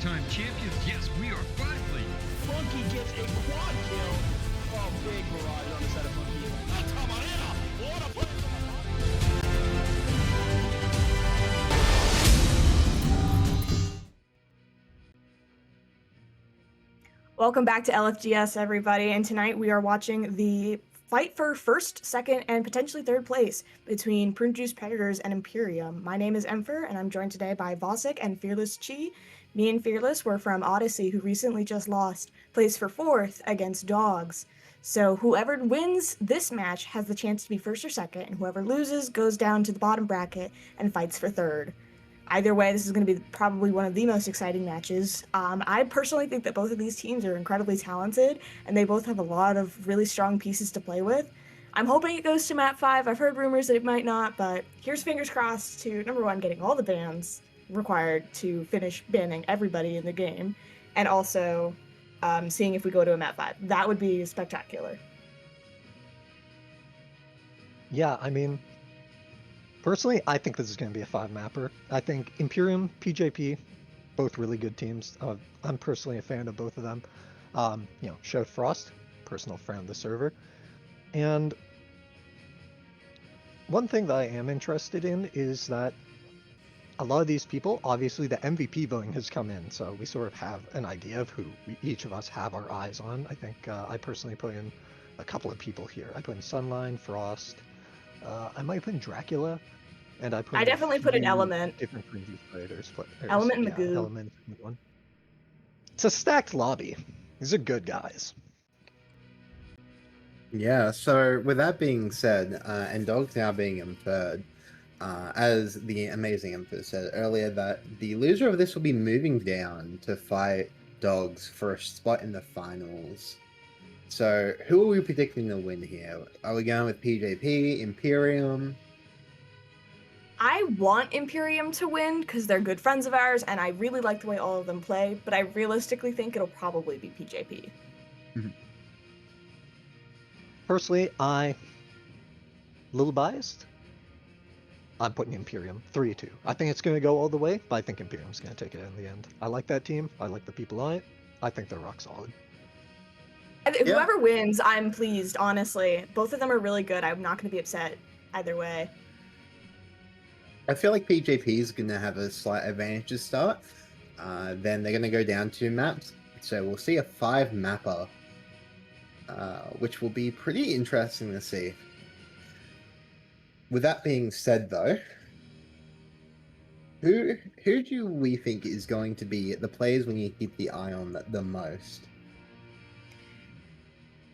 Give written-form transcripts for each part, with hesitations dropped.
four-time champions. Yes, we are finally. Funky gets a quad kill. Oh, big barrage on the side of Funky. Welcome back to LFGS, everybody, and tonight we are watching the fight for first, second, and potentially third place between Prune Juice Predators and Imperium. My name is Emfer, and I'm joined today by Vosik and Fearless Chi. Me and Fearless were from Odyssey, who recently just lost, plays for fourth against Dogs. So whoever wins this match has the chance to be first or second, and whoever loses goes down to the bottom bracket and fights for third. Either way, this is going to be probably one of the most exciting matches. I personally think that both of these teams are incredibly talented, and they both have a lot of really strong pieces to play with. I'm hoping it goes to map 5. I've heard rumors that it might not, but here's fingers crossed to, number one, getting all the bans required to finish banning everybody in the game, and also seeing if we go to a map 5. That would be spectacular. Yeah, I mean, personally, I think this is going to be a 5-mapper. I think Imperium, PJP, both really good teams. I'm personally a fan of both of them. Show Frost, personal friend of the server. And one thing that I am interested in is that a lot of these people, obviously the MVP voting has come in, so we sort of have an idea of who each of us have our eyes on. I think I personally put in a couple of people here. I put in Sunline, Frost, I might put in Dracula, and I definitely put an Element. Different preview players. Element and Magoo. Element one. It's a stacked lobby. These are good guys. Yeah, so with that being said, and Dogs now being in third, as the amazing Emperor said earlier, that the loser of this will be moving down to fight Dogs for a spot in the finals. So, who are we predicting to win here? Are we going with PJP, Imperium? I want Imperium to win because they're good friends of ours, and I really like the way all of them play, but I realistically think it'll probably be PJP. Mm-hmm. Personally, a little biased. I'm putting Imperium 3-2. I think it's going to go all the way, but I think Imperium's going to take it in the end. I like that team. I like the people on it. I think they're rock solid. Whoever wins, I'm pleased, honestly. Both of them are really good. I'm not going to be upset either way. I feel like PJP is going to have a slight advantage to start. Then they're going to go down 2 maps. So we'll see a 5-mapper, which will be pretty interesting to see. With that being said, though, who do we think is going to be the players when you keep the eye on the most?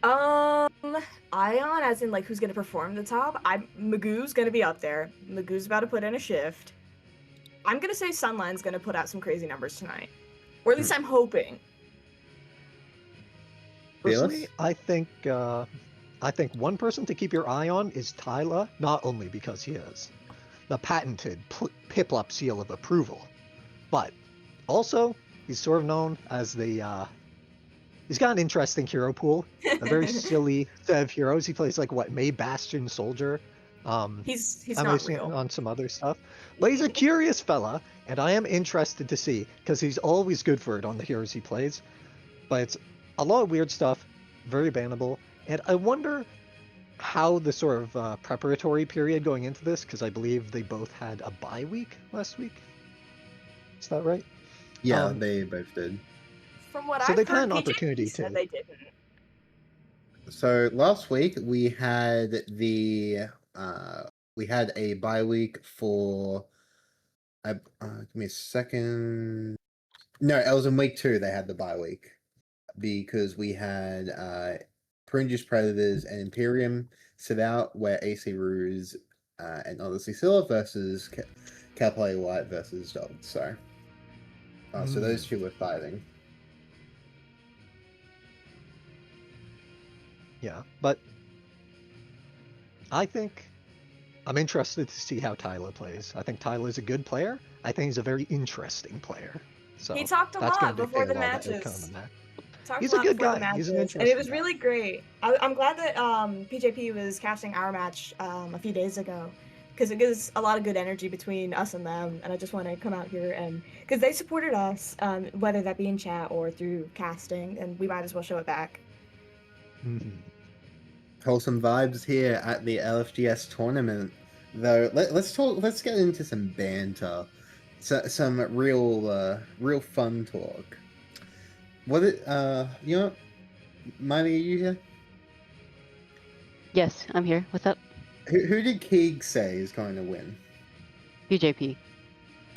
Ion, as in like who's gonna perform the top. Magoo's gonna be up there. Magoo's about to put in a shift. I'm gonna say Sunline's gonna put out some crazy numbers tonight, or at least I'm hoping. Personally, I think one person to keep your eye on is Tyler, not only because he has the patented Piplup seal of approval, but also he's sort of known as the he's got an interesting hero pool, a very silly set of heroes. He plays like May Bastion Soldier. He's I'm not listening real. on some other stuff. But he's a curious fella, and I am interested to see because he's always good for it on the heroes he plays. But it's a lot of weird stuff, very bannable, and I wonder how the sort of preparatory period going into this, because I believe they both had a bye week last week. Is that right? Yeah, they both did. From what So I've they've had heard, an PJP opportunity said to. they didn't. So last week we had a bye week for. Give me a second. No, it was in week 2 they had the bye week because we had Prune Juice Predators and Imperium sit out, where AC Ruse and Odyssey Silver versus Caplay White versus Dogs. So those two were fighting. Yeah, but I think I'm interested to see how Tyler plays. I think Tyler's a good player. I think he's a very interesting player. So He talked a that's lot gonna before dictate the a lot of the outcome matches. of the match. Talked He's a a lot good before the guy. He's an matches, and it interesting was guy. really great. I'm glad that PJP was casting our match a few days ago, because it gives a lot of good energy between us and them, and I just want to come out here and because they supported us, whether that be in chat or through casting, and we might as well show it back. Wholesome vibes here at the LFGS tournament. Though let's get into some banter, some real fun talk. You know, Miley, are you here? Yes, I'm here. What's up? Who did Keeg say is going to win? PJP.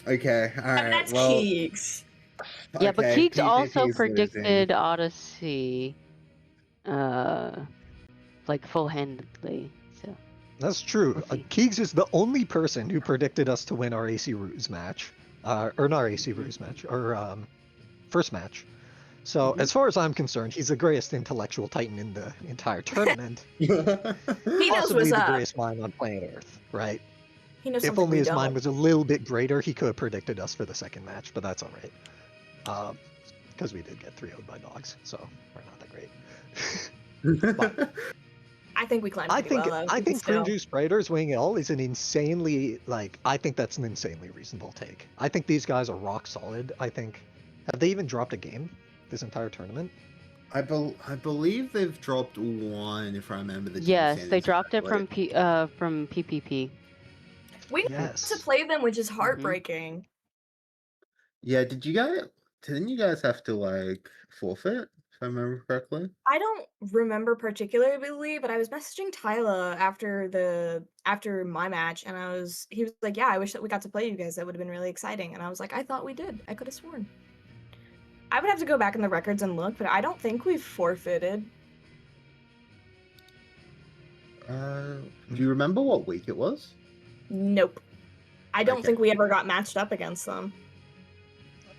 Okay, all right. That's well, Keeks. Yeah, but okay, Keeks also PJP 's predicted losing. Odyssey, like full-handedly. So That's true. We'll see. Keegs is the only person who predicted us to win our AC Ruse match. Or not AC Ruse match, or first match. So as far as I'm concerned, he's the greatest intellectual titan in the entire tournament. He knows Possibly what's the up. greatest mind on planet Earth, right? He knows If something only we his don't. mind was a little bit greater, he could have predicted us for the second match, but that's all right. Because we did get 3-0'd by dogs, so we're not that great. But I think we climbed I pretty think well, though. I We can think still- Prune Spiders winning it all is an insanely I think that's an insanely reasonable take. I think these guys are rock solid. I think have they even dropped a game this entire tournament? I believe they've dropped one, if I remember the. yes, team they standings dropped it correctly. from PPP. We need Yes. to play them, which is heartbreaking. Yeah, didn't you guys have to like forfeit, if I remember correctly? I don't remember particularly, but I was messaging Tyler after my match, and he was like, "Yeah, I wish that we got to play you guys. That would have been really exciting." And I was like, "I thought we did. I could have sworn." I would have to go back in the records and look, but I don't think we've forfeited. Do you remember what week it was? Nope. I don't Okay. think we ever got matched up against them.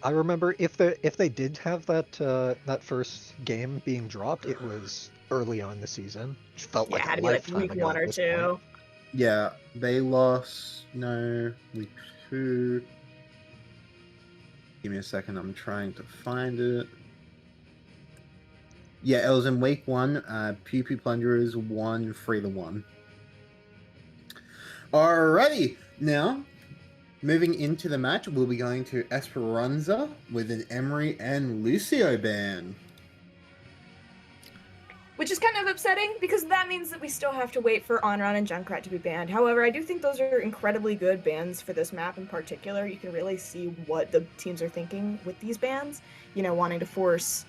I remember if they did have that first game being dropped, it was early on in the season. Which felt Yeah, like it had a to be like lifetime week ago 1 at or this 2. point. Yeah, they lost. No, week 2. Give me a second. I'm trying to find it. Yeah, it was in week 1. PP Plunderers won 3-1. Alrighty, now moving into the match, we'll be going to Esperanza with an Emery and Lucio ban. Which is kind of upsetting because that means that we still have to wait for Onron and Junkrat to be banned. However, I do think those are incredibly good bans for this map in particular. You can really see what the teams are thinking with these bans. You know, wanting to force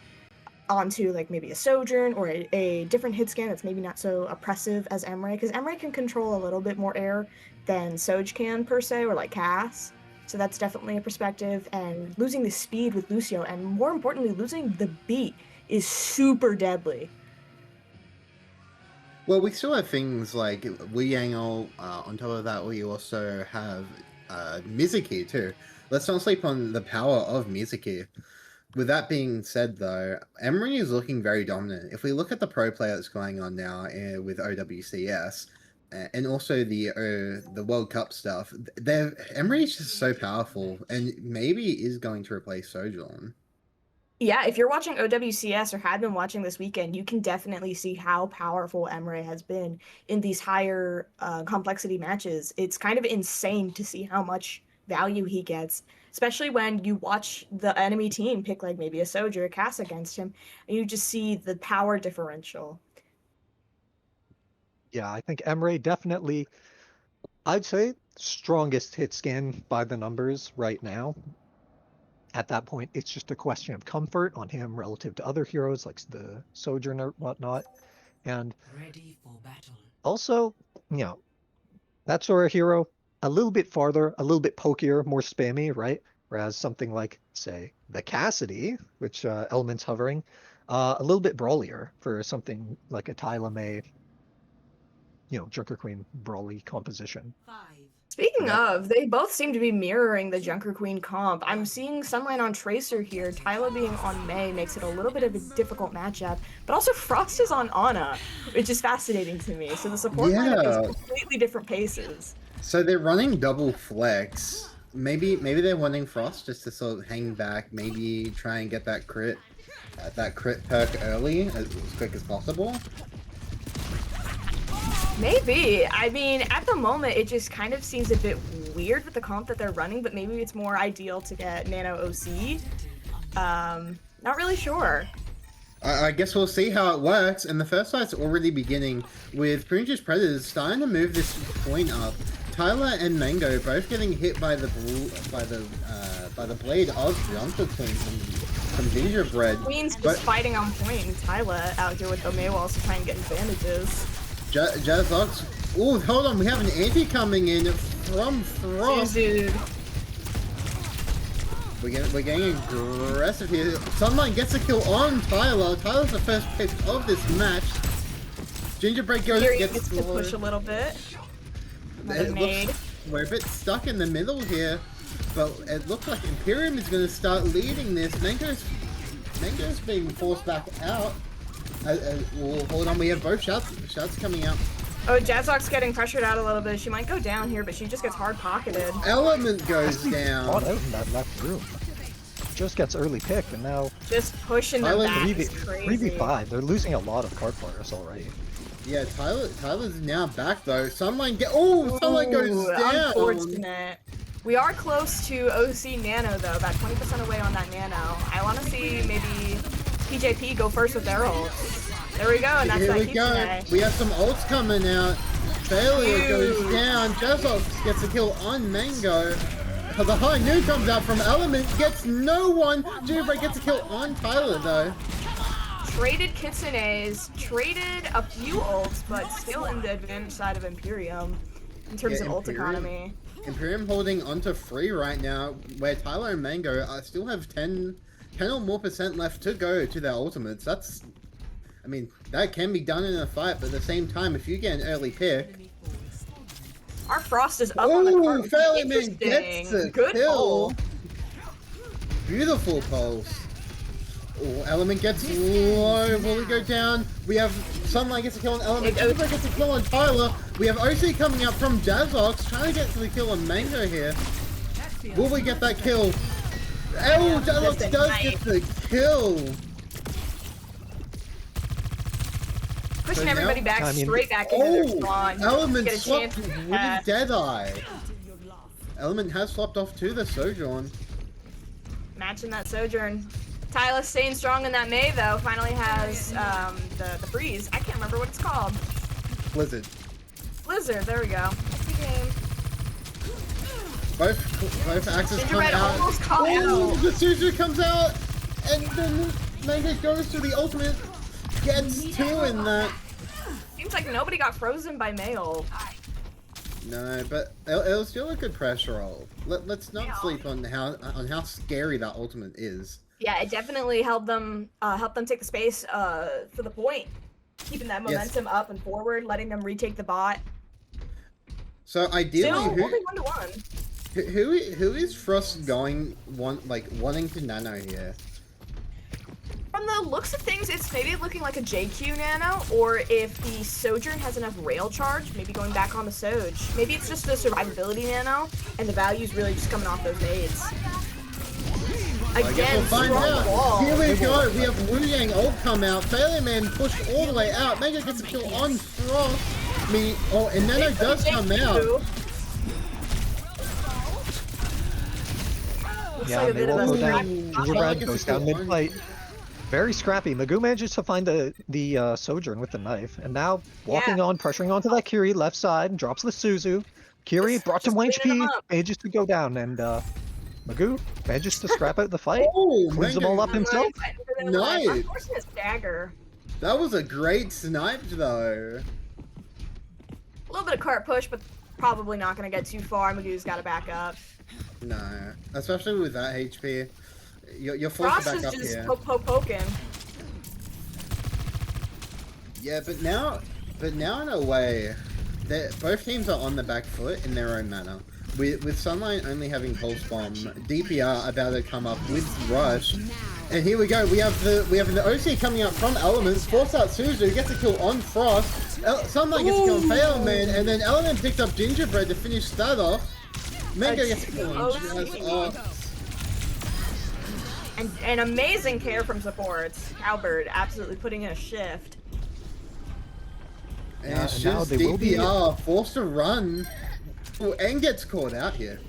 onto like maybe a Sojourn or a different hit scan that's maybe not so oppressive as Emery, because Emery can control a little bit more air than Soj can per se, or like Cass. So that's definitely a perspective. And losing the speed with Lucio, and more importantly, losing the beat is super deadly. Well, we still have things like Wu Yango. On top of that, we also have Mizuki too. Let's not sleep on the power of Mizuki. With that being said, though, Emery is looking very dominant. If we look at the pro play that's going on now with OWCS, and also the World Cup stuff, Emery is just so powerful, and maybe is going to replace Sojourn. Yeah, if you're watching OWCS or had been watching this weekend, you can definitely see how powerful Emery has been in these higher complexity matches. It's kind of insane to see how much value he gets, especially when you watch the enemy team pick like maybe a Soj or a Cass against him, and you just see the power differential. Yeah, I think Emery definitely, I'd say, strongest hit scan by the numbers right now. At that point, it's just a question of comfort on him relative to other heroes like the Sojourner or whatnot. And Ready for battle. also, you know, that sort of hero, a little bit farther, a little bit pokier, more spammy, right? Whereas something like, say, the Cassidy, which element's hovering, a little bit brawlier for something like a Tyler May, Junker Queen brawly composition. 5. Speaking of, they both seem to be mirroring the Junker Queen comp. I'm seeing Sunlight on Tracer here. Tyler being on May makes it a little bit of a difficult matchup, but also Frost is on Ana, which is fascinating to me. So the support lineup is completely different paces. So they're running double flex. Maybe they're wanting Frost just to sort of hang back, maybe try and get that crit perk early, as quick as possible. Maybe. I mean, at the moment, it just kind of seems a bit weird with the comp that they're running, but maybe it's more ideal to get Nano OC. Not really sure. I guess we'll see how it works, and the first fight's already beginning with Prune's Predators starting to move this point up. Tyler and Mango both getting hit by the blade of Jumper Twin from Gingerbread. Queen's just fighting on point, and Tyler out here with the Maywalls to try and get advantages. Jazzox. Oh, hold on, we have an anti coming in from Frost. Dude. We're getting aggressive here. Sunlight gets a kill on Tyler. Tyler's the first pick of this match. Gingerbread gets to push a little bit. We're a bit stuck in the middle here, but it looks like Imperium is going to start leading this. Mango's being forced back out. Well, hold on, we have both shots coming out. Oh, Jazzox getting pressured out a little bit. She might go down here, but she just gets hard pocketed. Element goes down. Caught out in that left room. Just gets early pick, and now Just pushing them back is crazy. 3v5. They're losing a lot of card players already. Yeah, Tyler's now back though. Sunlight goes down. Unfortunate. We are close to OC Nano though, about 20% away on that Nano. I want to see maybe PJP go first with their ults. There we go, and that's Here that we go. Kitsune. We have some ults coming out. Failure goes down. Jazzox gets a kill on Mango. The high noon comes out from Element, gets no one. Gingerbread gets a kill on Tyler though. Traded Kitsunes, traded a few ults, but still in the advantage side of Imperium in terms of ult economy. Imperium holding onto 3 right now, where Tyler and Mango still have 10 or more % left to go to their ultimates. I mean, that can be done in a fight, but at the same time, if you get an early pick... Our Frost is up on the card. Fairlyman gets a Good kill. pull. Beautiful pulse. Oh, Element gets low. Will we go down? We have Sunlight gets a kill on Element. Gingerbread gets a kill on Tyler. We have OC coming up from Jazzox, trying to get to the kill on Mango here. Will we get that kill? Oh, Jazzox does get the kill. Pushing everybody back, straight back into their spawn. Element Get a swapped chance with to pass. Deadeye. Element has swapped off to the Sojourn. Matching that Sojourn. Tyler staying strong in that May though. Finally has the freeze. I can't remember what it's called. Blizzard. Blizzard. There we go. That's the game. Both axes come Gingerbread out. almost caught Oh, out. the Suzu comes out, and then Mango goes to the ultimate. Gets 2 in that. Seems like nobody got frozen by Mail. No, but it was still a good pressure roll. Let's not sleep on how scary that ultimate is. Yeah, it definitely helped them take the space for the point, keeping that momentum up and forward, letting them retake the bot. So ideally, Still only 1-1. who is Frost wanting to nano here? From the looks of things, it's maybe looking like a JQ Nano, or if the Sojourn has enough rail charge, maybe going back on the Soj. Maybe it's just the survivability Nano, and the value's really just coming off those nades. Again, We'll find strong out. wall. Here we go. We have Wu Yang ult come out. Failure Man pushed all the way out. Mango gets a kill on Frost. And Nano does come out. Looks Yeah, like a they bit of will a go scrap. down. Gingerbread goes down mid-fight. Very scrappy. Magoo manages to find the Sojourn with the knife, and now walking on, pressuring onto that Kiri left side, drops the Suzu. Kiri brought some cleaning them HP, up. manages to go down, and Magoo manages to scrap out the fight. Oh, Cleans them all up himself. Nice. Unfortunate stagger. That was a great snipe, though. A little bit of cart push, but probably not going to get too far. Magoo's got to back up. No, especially with that HP. You're forced Frost to back is up just here. poking. Yeah, but now in a way, both teams are on the back foot in their own manner. With Sunlight only having Pulse Bomb, DPR about to come up with Rush, and here we go. We have the OC coming out from Elements, force out Suzu, gets a kill on Frost. Sunlight gets a kill on Failman, and then Element picked up Gingerbread to finish that off. Mango gets a kill on Jazz. And an amazing care from supports. Cowbird absolutely putting in a shift. And Yeah, it's and now just they will be- DPR forced to run and gets caught out here.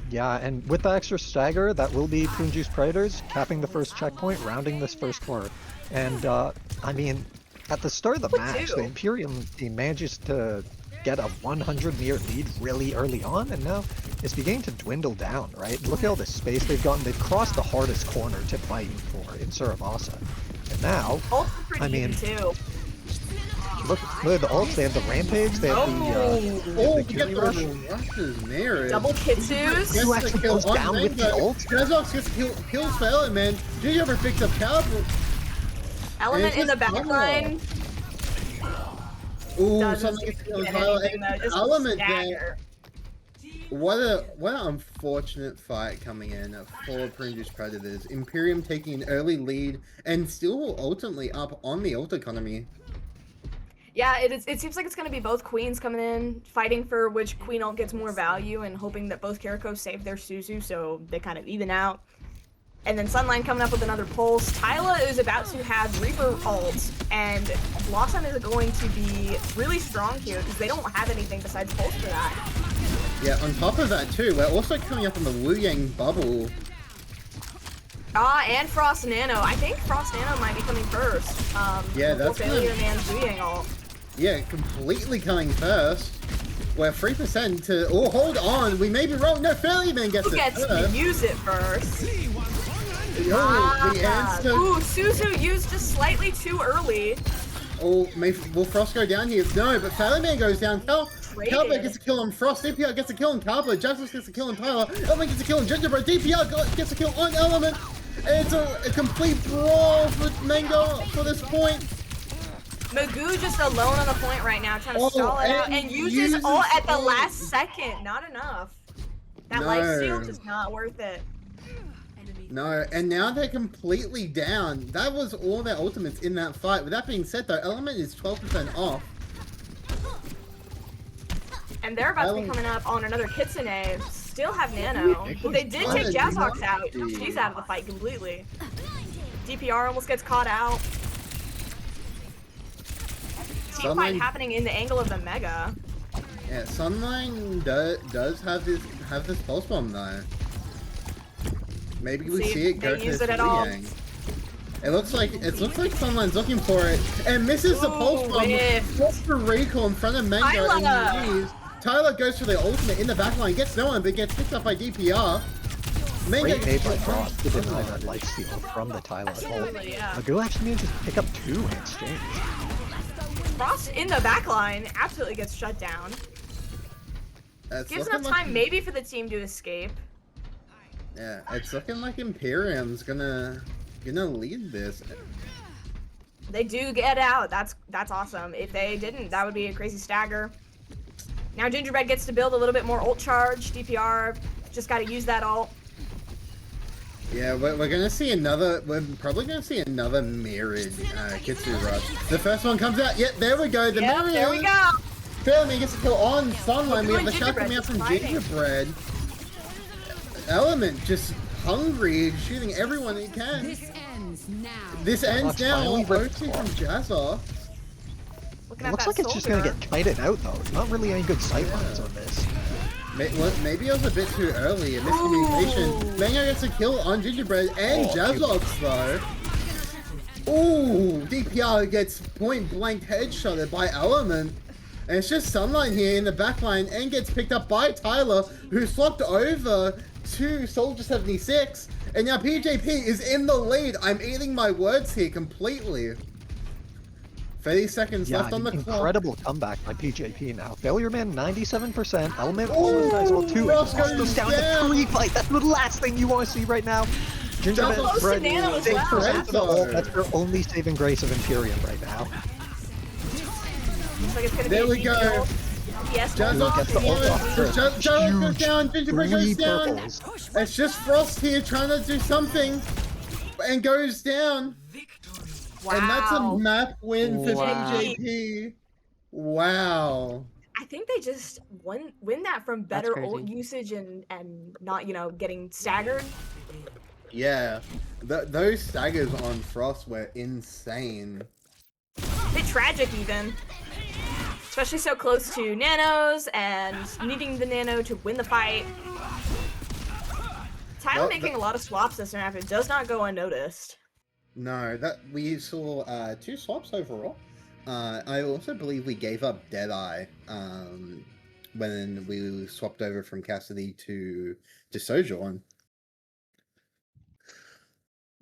Yeah, and with the extra stagger, that will be Prune Juice Predators capping the first checkpoint, rounding this first corner. And I mean, at the start of the match, the Imperium team manages to get a 100 meter lead really early on, and now it's beginning to dwindle down, right? Look at all the space they've gotten. They've crossed the hardest corner to fight for in Surabasa. And now, I mean, look at the ults. They have the Rampage, they have the Get Cutie the Rush. rushes married. Double Kitsus. Who actually goes down with the ult? Jazzox gets kills for Element. Gingerbread picks up Cowboy. Element in the back line. Ooh, Doesn't something gets seem killed. to get anything, though, just a Element stagger. there. What an unfortunate fight coming in for Prune Juice Predators. Imperium taking an early lead and still ultimately up on the ult economy. Yeah, it seems like it's going to be both queens coming in, fighting for which queen ult gets more value and hoping that both Kiriko save their Suzu so they kind of even out. And then Sunline coming up with another pulse. Tyla is about to have Reaper ult, and Blossom is going to be really strong here because they don't have anything besides pulse for that. Yeah, on top of that too, we're also coming up on the Wu Yang bubble. And Frost Nano. I think Frost Nano might be coming first. Yeah, before that's Failure gonna- Man's Wu Yang ult. Yeah, completely coming first. We're 3% to... Oh, hold on. We may be wrong. No, Fairly Man gets Who it gets to first. use it first? Oh, the answer... Ooh, Suzu used just slightly too early. Oh, will Frost go down here? No, but Fairly Man goes down. Cowboy gets a kill on Frost. DPR gets a kill on Cowboy. Jackson gets a kill on Tyler. Element gets a kill on Gingerbread. DPR gets a kill on Element. And it's a complete brawl for Mango for this point. Magoo just alone on the point right now, trying to stall it out, and uses ult at the last second. Not enough. That life steal is not worth it. No, and now they're completely down. That was all their ultimates in that fight. With that being said, though, Element is 12% off. And they're about to be coming up on another Kitsune. Still have Nano. Well, they did take Jazzox out. She's out of the fight completely. DPR almost gets caught out. Team fight happening in the angle of the Mega. Yeah, Sunline does have this pulse bomb though. Maybe we see it go to Yang. It looks like Sunline's looking for it and misses the pulse bomb. Just for recall in front of Mango and leaves. Tyler goes for the ultimate in the backline, gets no one, but gets picked up by DPR. Mango Great made by Frost to deny that lifesteal from the Tyler ult. Magoo actually manages to pick up 2 in exchange. Frost in the backline absolutely gets shut down. Gives enough time maybe for the team to escape. Yeah, it's looking like Imperium's gonna lead this. They do get out. That's awesome. If they didn't, that would be a crazy stagger. Now Gingerbread gets to build a little bit more ult charge. DPR just got to use that ult. Yeah, we're gonna see another. We're probably gonna see another mirrored Kitsu rush. The first one comes out. Yep, there we go. The mirror. There we go. Fairly gets a kill on Sunline. We have the shot coming out from Gingerbread. Element just hungry, shooting everyone he can. This ends now. This ends now. OT from Jazzox. It looks like it's just gonna get kited out though. Not really any good sightlines on this. Maybe it was a bit too early. A miscommunication. Mango gets a kill on Gingerbread and Jazzox though. Ooh, DPR gets point blank headshotted by Element. And it's just Sunline here in the backline and gets picked up by Tyler, who's flopped over to Soldier 76. And now PJP is in the lead. I'm eating my words here completely. 30 seconds left on the clock. Incredible comeback by PJP now. Failure Man 97%. Element almost dies well too. It just goes down to 3 fight. That's the last thing you want to see right now. Gingerbread Bread 6% for the ult. That's their only saving grace of Imperium right now. Looks like it's gonna there be we go. Yes, Jazzox goes down, Gingerbread goes down. It's just Frost here trying to do something and goes down. Wow. And that's a map win for PJP. Wow. I think they just win that from better ult usage and not, getting staggered. Yeah. Those staggers on Frost were insane. A bit tragic even. Especially so close to nanos and needing the nano to win the fight. Tyler making a lot of swaps this map. It does not go unnoticed. No, that we saw 2 swaps overall. I also believe we gave up Deadeye when we swapped over from Cassidy to Sojourn.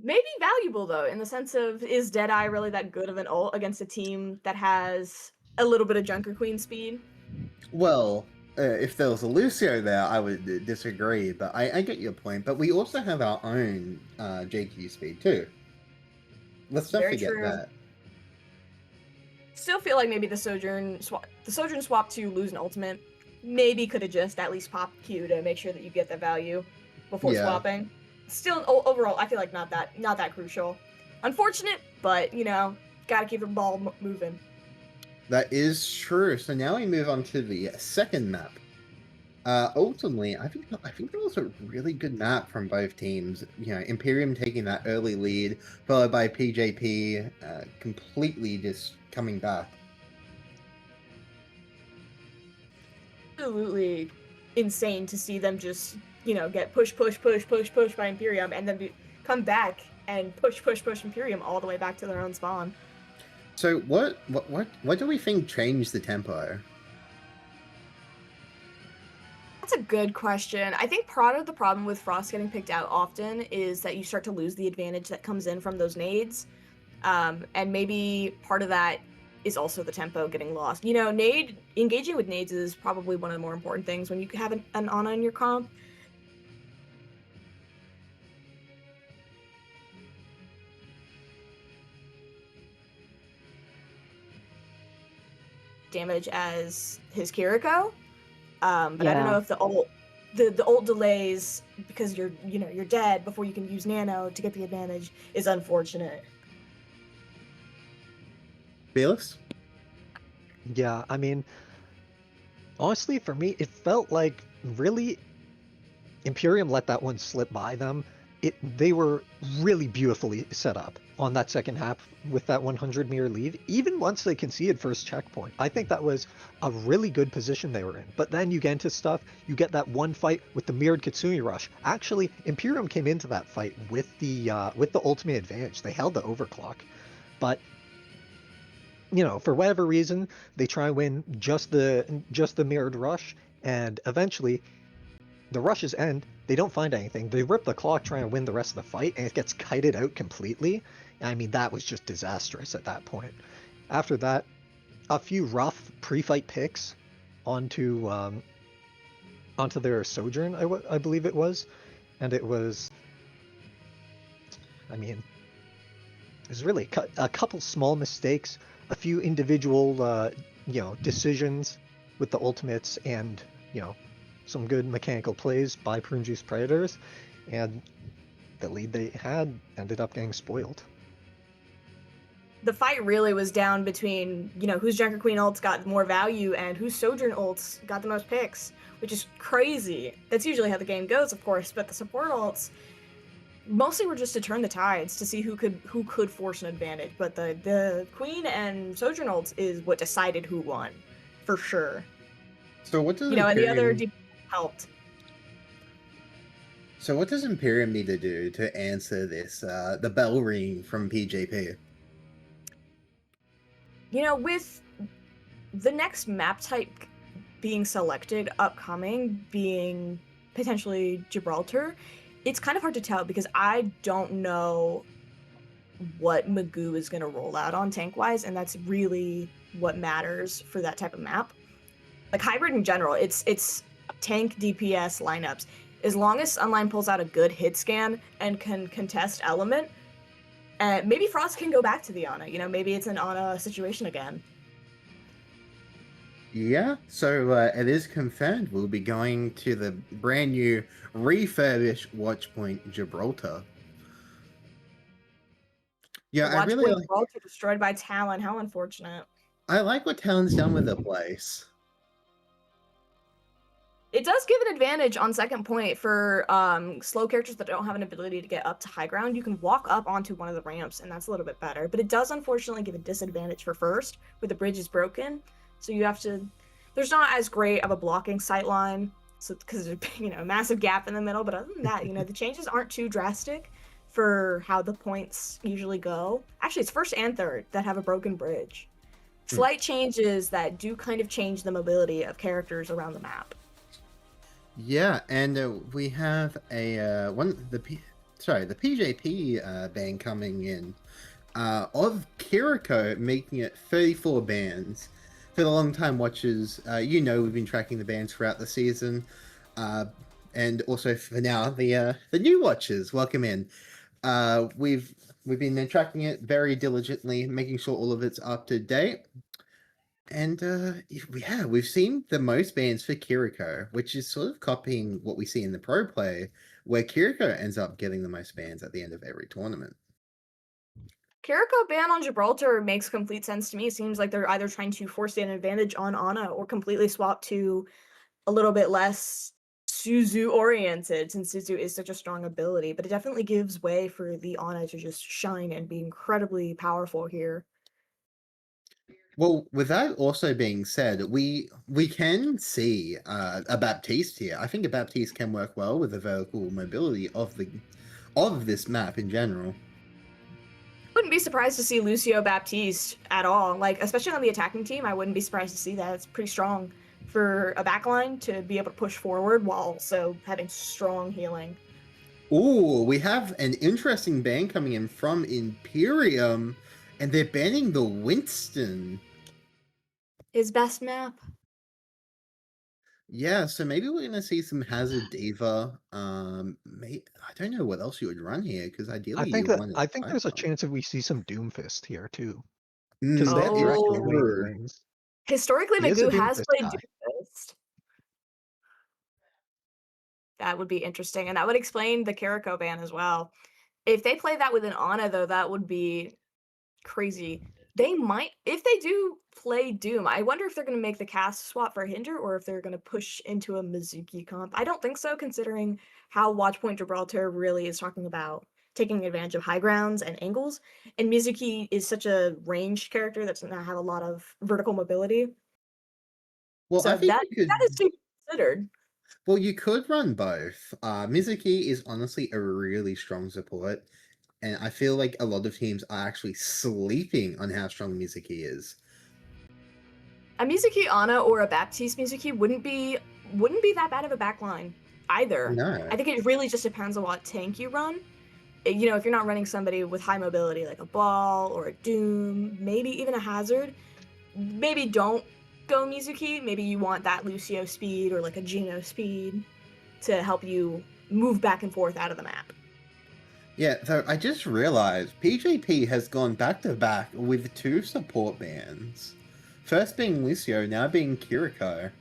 Maybe valuable though, in the sense of, is Deadeye really that good of an ult against a team that has a little bit of Junker Queen speed? Well, if there was a Lucio there, I would disagree, but I get your point. But we also have our own JQ speed too. Let's not forget that. Still feel like maybe the Sojourn swap to lose an ultimate maybe could have just at least popped Q to make sure that you get the value before swapping. Still, overall, I feel like not that crucial. Unfortunate, but you know, gotta keep the ball moving. That is true. So now we move on to the second map. Ultimately, I think it was a really good map from both teams. You know, Imperium taking that early lead, followed by PJP completely just coming back. Absolutely insane to see them just, you know, get pushed by Imperium, and then come back and push Imperium all the way back to their own spawn. So what do we think changed the tempo? That's a good question. I think part of the problem with Frost getting picked out often is that you start to lose the advantage that comes in from those nades. And maybe part of that is also the tempo getting lost. You know, engaging with nades is probably one of the more important things when you have an Ana in your comp. Damage as his Kiriko. But I don't know if the ult delays because you're dead before you can use nano to get the advantage is unfortunate. Felix? Yeah, I mean, honestly, for me, it felt like really Imperium let that one slip by them. They were really beautifully set up on that second half with that 100 meter lead. Even once they conceded first checkpoint, I think that was a really good position they were in. But then you get into stuff, you get that one fight with the mirrored Kitsune rush. Actually, Imperium came into that fight with the ultimate advantage. They held the overclock, but you know, for whatever reason, they try and win just the mirrored rush, and eventually the rushes end. They don't find anything. They rip the clock trying to win the rest of the fight, and it gets kited out completely. I mean, that was just disastrous at that point. After that, a few rough pre-fight picks onto their Sojourn, I believe it was, and it was, I mean, it was really a couple small mistakes, a few individual, decisions with the ultimates, and some good mechanical plays by Prune Juice Predators, and the lead they had ended up getting spoiled. The fight really was down between, whose Junker Queen ults got more value and whose Sojourn ults got the most picks, which is crazy. That's usually how the game goes, of course, but the support ults mostly were just to turn the tides to see who could force an advantage. But the Queen and Sojourn ults is what decided who won, for sure. So what does and the other helped. So what does Imperium need to do to answer this, the bell ring from PJP? With the next map type being selected, upcoming, being potentially Gibraltar, it's kind of hard to tell because I don't know what Magoo is going to roll out on tank-wise, and that's really what matters for that type of map. Like hybrid in general, it's tank DPS lineups. As long as Sunline pulls out a good hit scan and can contest element, maybe Frost can go back to the Ana. Maybe it's an Ana situation again. Yeah, so it is confirmed we'll be going to the brand new refurbished Watchpoint Gibraltar. Yeah, I really like Gibraltar destroyed by Talon. How unfortunate. I like what Talon's done with the place. It does give an advantage on second point for slow characters that don't have an ability to get up to high ground. You can walk up onto one of the ramps, and that's a little bit better. But it does unfortunately give a disadvantage for first, where the bridge is broken. so you have to. There's not as great of a blocking sight line, so because there's a massive gap in the middle. But other than that, the changes aren't too drastic for how the points usually go. Actually, it's first and third that have a broken bridge. Slight changes that do kind of change the mobility of characters around the map. Yeah, and we have a the PJP ban coming in of Kiriko, making it 34 bans. For the long-time watchers, we've been tracking the bans throughout the season, and also for now the new watchers, welcome in. We've been tracking it very diligently, making sure all of it's up to date. And we've seen the most bans for Kiriko, which is sort of copying what we see in the pro play, where Kiriko ends up getting the most bans at the end of every tournament. Kiriko ban on Gibraltar makes complete sense to me. It seems like they're either trying to force an advantage on Ana or completely swap to a little bit less Suzu oriented, since Suzu is such a strong ability, but it definitely gives way for the Ana to just shine and be incredibly powerful here. Well, with that also being said, we can see a Baptiste here. I think a Baptiste can work well with the vertical mobility of this map in general. Wouldn't be surprised to see Lucio Baptiste at all. Like, especially on the attacking team, I wouldn't be surprised to see that. It's pretty strong for a backline to be able to push forward while also having strong healing. Ooh, we have an interesting ban coming in from Imperium, and they're banning the Winston. His best map. Yeah, so maybe we're gonna see some Hazard Diva. I don't know what else you would run here, because ideally I think there's a chance that we see some Doomfist here too. Because Because that they're directly Oh. lane lanes. Historically, He is a Magoo has Doomfist played guy. Doomfist. That would be interesting, and that would explain the Kiriko ban as well. If they play that with an Ana, though, that would be crazy. They might, if they do play Doom, I wonder if they're going to make the cast swap for Hinder or if they're going to push into a Mizuki comp. I don't think so, considering how Watchpoint Gibraltar really is talking about taking advantage of high grounds and angles. And Mizuki is such a ranged character that's going to have a lot of vertical mobility. well, So I think that is to be considered. Well, you could run both. Mizuki is honestly a really strong support, and I feel like a lot of teams are actually sleeping on how strong Mizuki is. A Mizuki Ana or a Baptiste Mizuki wouldn't be that bad of a backline either. No. I think it really just depends on what tank you run. If you're not running somebody with high mobility like a Ball or a Doom, maybe even a Hazard, maybe don't go Mizuki. Maybe you want that Lucio speed or like a Geno speed to help you move back and forth out of the map. Yeah, though I just realized PJP has gone back to back with 2 support bans. First being Lucio, now being Kiriko.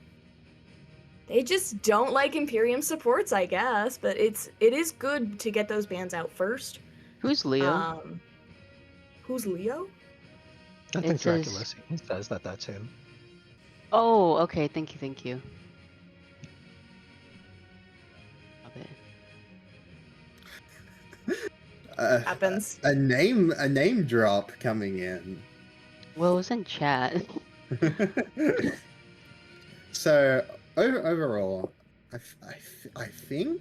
They just don't like Imperium supports, I guess, but it is good to get those bans out first. Who's Leo? Who's Leo? I think It says- Dracula says that that's him. Oh, okay. Thank you. Okay. Happens. A name drop coming in. Well, it was in chat. So overall, I think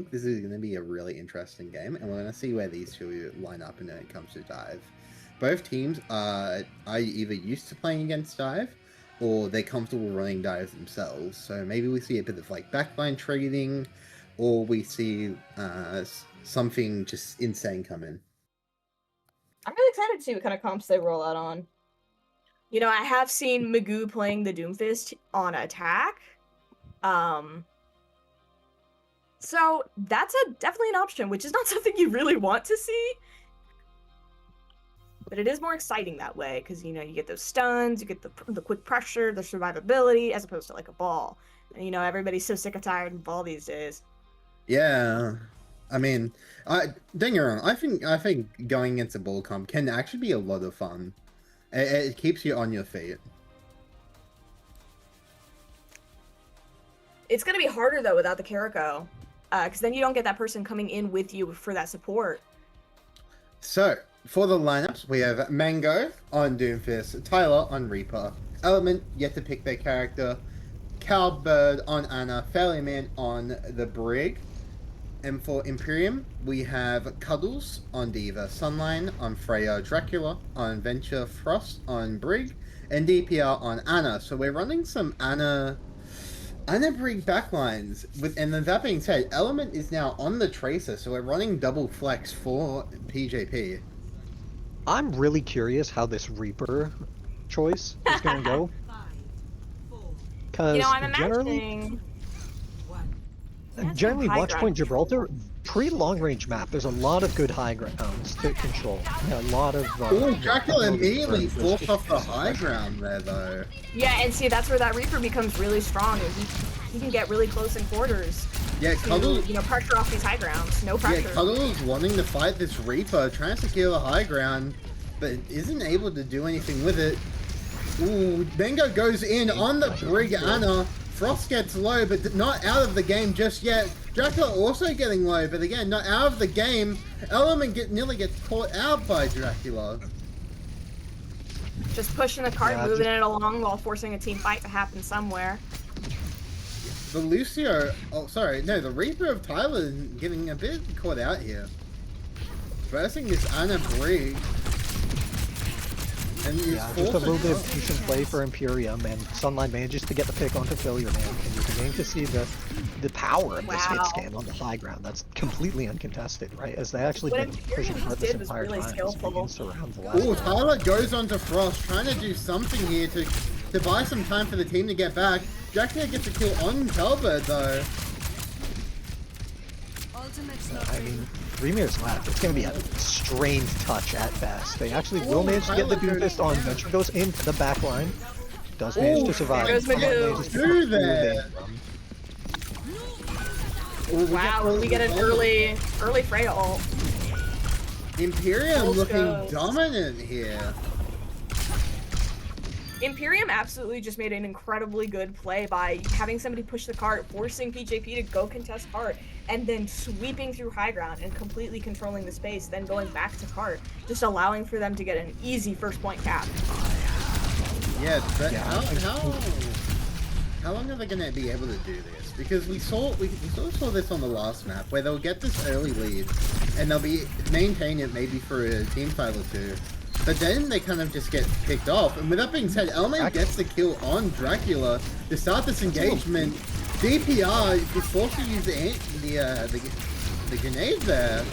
this is going to be a really interesting game, and we're going to see where these two line up when it comes to dive. Both teams are either used to playing against dive, or they're comfortable running dives themselves. So maybe we see a bit of like backline trading, or we see something just insane come in. I'm really excited to see what kind of comps they roll out on. I have seen Magoo playing the Doomfist on attack. So that's definitely an option, which is not something you really want to see. But it is more exciting that way, because, you get those stuns, you get the quick pressure, the survivability, as opposed to like a Ball. And, everybody's so sick and tired of Ball these days. Yeah. I mean, don't get me wrong, I think going against a Ball comp can actually be a lot of fun. It keeps you on your feet. It's going to be harder, though, without the Kiriko. Because then you don't get that person coming in with you for that support. So, for the lineups, we have Mango on Doomfist, Tyler on Reaper, Element yet to pick their character. Cowbird on Anna, Failure Man on the Brig. And for Imperium, we have Cuddles on Diva, Sunline on Freya, Dracula on Venture, Frost on Brig, and DPR on Anna. So we're running some Anna Brig backlines. And then that being said, Element is now on the Tracer, so we're running double flex for PJP. I'm really curious how this Reaper choice is going to go. Because I'm imagining. generally high Watchpoint ground Gibraltar, pretty long range map. There's a lot of good high grounds to control. Yeah, a lot of. Oh, Dracula ability immediately for forced just off the pieces of high pressure. ground there, though. Yeah, and see, that's where that Reaper becomes really strong. He can get really close in quarters. Yeah, Cuddles. To, pressure off these high grounds. No pressure. Yeah, Cuddles wanting to fight this Reaper, trying to secure the high ground, but isn't able to do anything with it. Ooh, Mango goes in on the Brig Anna. Frost gets low, but not out of the game just yet. Dracula also getting low, but again, not out of the game. Element nearly gets caught out by Dracula. Just pushing the cart, Yeah, moving just- it along while forcing a team fight to happen somewhere. The Lucio, the Reaper of Tyler is getting a bit caught out here. Versing this Anna Brig. And is Yeah, just a forcing little bit of off. decent play for Imperium, and Sunlight manages to get the pick onto Failure Man, and you're beginning to see the power of this hit Wow. scan on the high ground. That's completely uncontested, right? As they actually What been Imperium pushing hard this did was entire really time. skillful. Begins to round the last Ooh, round. Tyler goes onto Frost, trying to do something here to buy some time for the team to get back. Dracula gets a kill on Talbot, though. I mean, 3 minutes left. It's going to be a strained touch at best. They actually will manage to get the Doomfist on. Venture goes into the back line. Does manage to survive. there goes Magoo. Manages to Through pull there. them. Ooh, Wow, we get an early Freya ult. Imperium Pulse looking goes. dominant here. Imperium absolutely just made an incredibly good play by having somebody push the cart, forcing PJP to go contest cart, and then sweeping through high ground and completely controlling the space, then going back to cart, just allowing for them to get an easy first point cap. Yeah, but Yeah, I think- how long are they going to be able to do this? Because we sort of saw this on the last map, where they'll get this early lead, and they'll be maintain it maybe for a team fight or two. But then they kind of just get picked off. And with that being said, Element gets the kill on Dracula to start this engagement. DPR is forced to use the grenade there.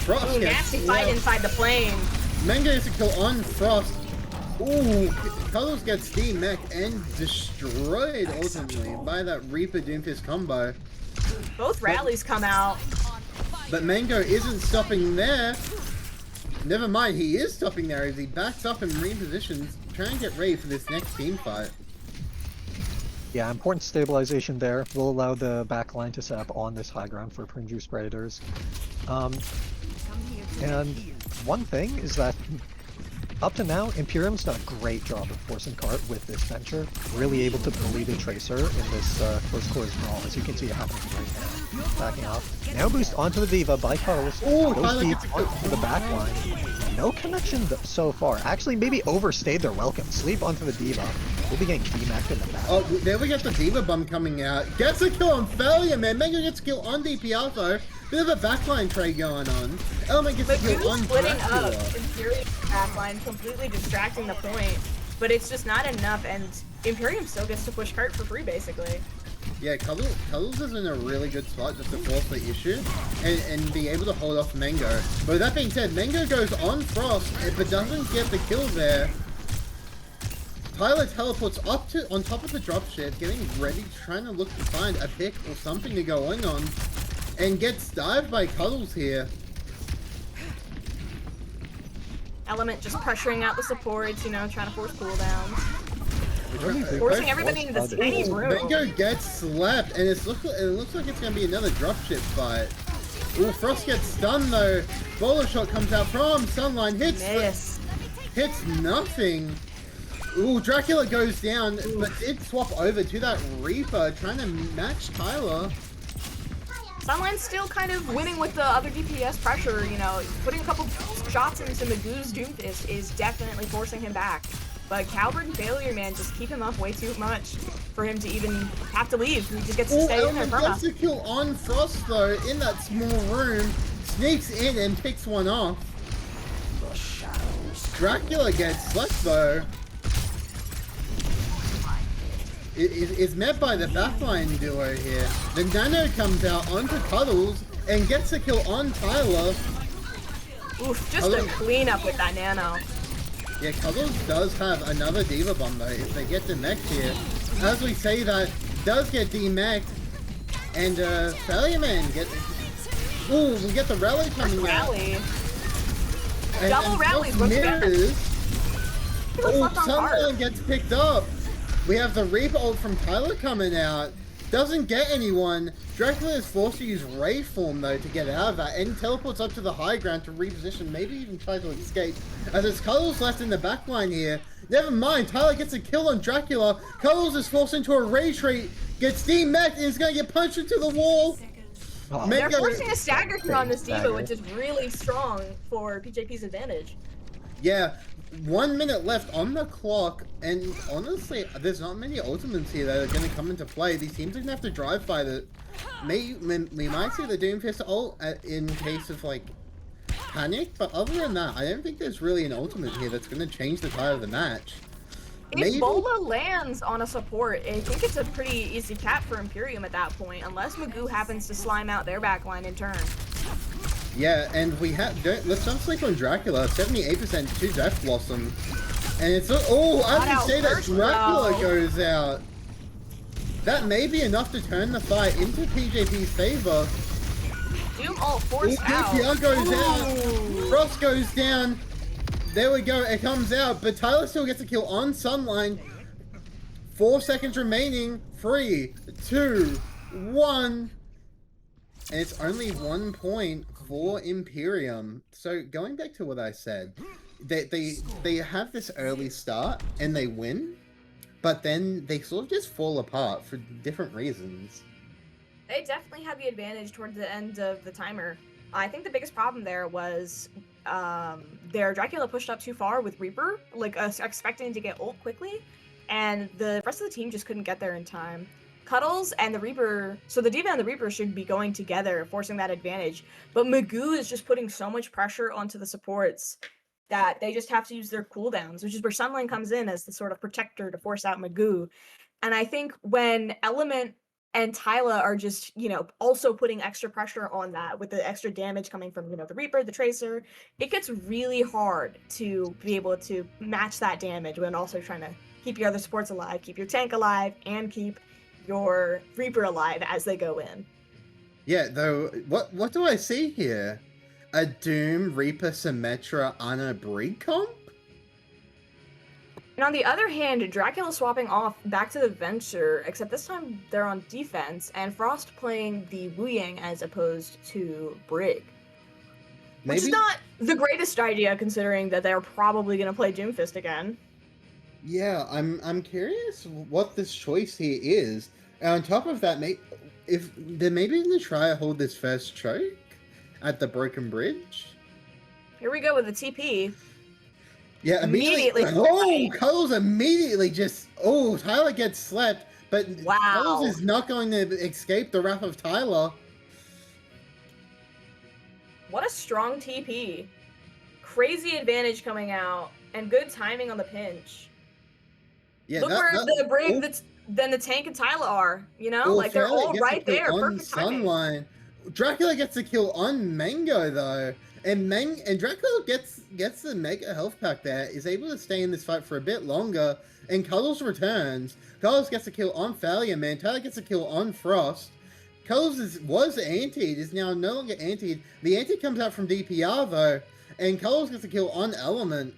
Frost Ooh, gets nasty fight swept. inside the plane. Mango gets a kill on Frost. Ooh, Cuddles gets D-mech and destroyed ultimately by that Reaper Doomfist combo. Both rallies come out. But Mango isn't stopping there. Never mind, he is stopping there as he backs up and repositions, trying to get ready for this next team fight. Yeah, important stabilization there. Will allow the back line to set up on this high ground for Prune Juice Predators. And one thing is that up to now, Imperium's done a great job of forcing cart with this venture. Really able to bully the Tracer in this close quarters brawl, as you can see it happening right now. Backing off. Now boost onto the Diva by Cuddles. Ooh, Goes Tyler deep gets a onto the back line. No connection so far. Actually, maybe overstayed their welcome. Sleep onto the Diva. We'll be getting D-Mac in the back. Oh, there we get the Diva Bum coming out. Gets a kill on Failure, man. Mango gets a kill on DPR though. Bit of a backline trade going on. Element gets a But kill you're on splitting Dracula. up Imperium backline, completely distracting the point. But it's just not enough, and Imperium still gets to push cart for free, basically. Yeah, Cuddles is in a really good spot just to force the issue and be able to hold off Mango. But with that being said, Mango goes on Frost, but doesn't get the kill there. Tyler teleports on top of the dropship, getting ready, trying to look to find a pick or something to go in on, and gets dived by Cuddles here. Element just pressuring out the supports, trying to force cooldowns. Really Forcing good everybody into this force tiny others. room. Mango gets slapped, and it looks like it's going to be another dropship fight. Ooh, Frost gets stunned though. Bowler shot comes out from Sunline, hits nothing. Ooh, Dracula goes down, but did swap over to that Reaper, trying to match Tyler. Sunline's still kind of winning with the other DPS pressure, putting a couple shots into Magoo's Doomfist is definitely forcing him back. but Cowbird and Failure Man just keep him up way too much for him to even have to leave. He just gets to stay in there. Element gets a kill on Frost though, in that small room, sneaks in and picks one off. Dracula gets slept though. Is met by the backline duo here. The Nano comes out onto Cuddles and gets a kill on Tyler. Oof, just a cleanup with that Nano. Yeah, Cuddles does have another Diva Bomb though, if they get demeched here. As we say that, does get demeched, and Failure Man get... Ooh, we get the rally coming out. Double rallies, what's mirrors. Oh, Sunburn gets picked up. We have the Reaper ult from Tyler coming out. Doesn't get anyone. Dracula is forced to use Ray form though to get out of that, and teleports up to the high ground to reposition, maybe even try to escape. As it's Cuddles left in the backline here. Never mind, Tyler gets a kill on Dracula. Cuddles is forced into a rage rate, gets demeched, and is gonna get punched into the wall. Oh, they're forcing a stagger through on this Diva, which is really strong for PJP's advantage. Yeah, 1 minute left on the clock, and honestly, there's not many ultimates here that are going to come into play. These teams are going to have to drive by the... We might see the Doomfist ult in case of, like, panic, but other than that, I don't think there's really an ultimate here that's going to change the tide of the match. If Bola lands on a support, I think it's a pretty easy cap for Imperium at that point, unless Magoo happens to slime out their backline in turn. Yeah, and we have... Let's not sleep on Dracula. 78% to Death Blossom. And it's... Oh, I would say that Dracula goes out. That may be enough to turn the fight into PJP's favor. Doom ult forced out. DPR goes out. Frost goes down. There we go. It comes out. But Tyler still gets a kill on Sunline. 4 seconds remaining. 3, 2, 1. And it's only 1 point for Imperium. So going back to what I said, they have this early start and they win, but then they sort of just fall apart for different reasons. They definitely had the advantage towards the end of the timer. I think the biggest problem there was their Dracula pushed up too far with Reaper, like expecting to get ult quickly, and the rest of the team just couldn't get there in time. Cuddles and the Reaper, so the Diva and the Reaper should be going together, forcing that advantage. But Magoo is just putting so much pressure onto the supports that they just have to use their cooldowns, which is where Sunline comes in as the sort of protector to force out Magoo. And I think when Element and Tyla are just, also putting extra pressure on that with the extra damage coming from, the Reaper, the Tracer, it gets really hard to be able to match that damage when also trying to keep your other supports alive, keep your tank alive, and keep your Reaper alive as they go in. Yeah, though, what do I see here? A Doom Reaper Symmetra Ana Brig comp? And on the other hand, Dracula swapping off back to the Venture, except this time they're on defense, and Frost playing the Wu Yang as opposed to Brig. Which is not the greatest idea considering that they're probably going to play Doomfist again. Yeah, I'm curious what this choice here is. And on top of that, if they're maybe going to try to hold this first choke at the Broken Bridge. Here we go with the TP. Yeah, immediately. Oh, Cuddles immediately just... Oh, Tyler gets slept, but Cuddles is not going to escape the wrath of Tyler. What a strong TP. Crazy advantage coming out, and good timing on the pinch. Yeah, look where the Brig then the tank and Tyler are, like they're all right there. Perfect timing. Sunline. Dracula gets a kill on Mango though, and Dracula gets the mega health pack there, is able to stay in this fight for a bit longer, and Cuddles returns. Cuddles gets a kill on Failure Man. Tyler gets a kill on Frost. Cuddles was antied, is now no longer antied. The anti comes out from DPR though, and Cuddles gets a kill on Element.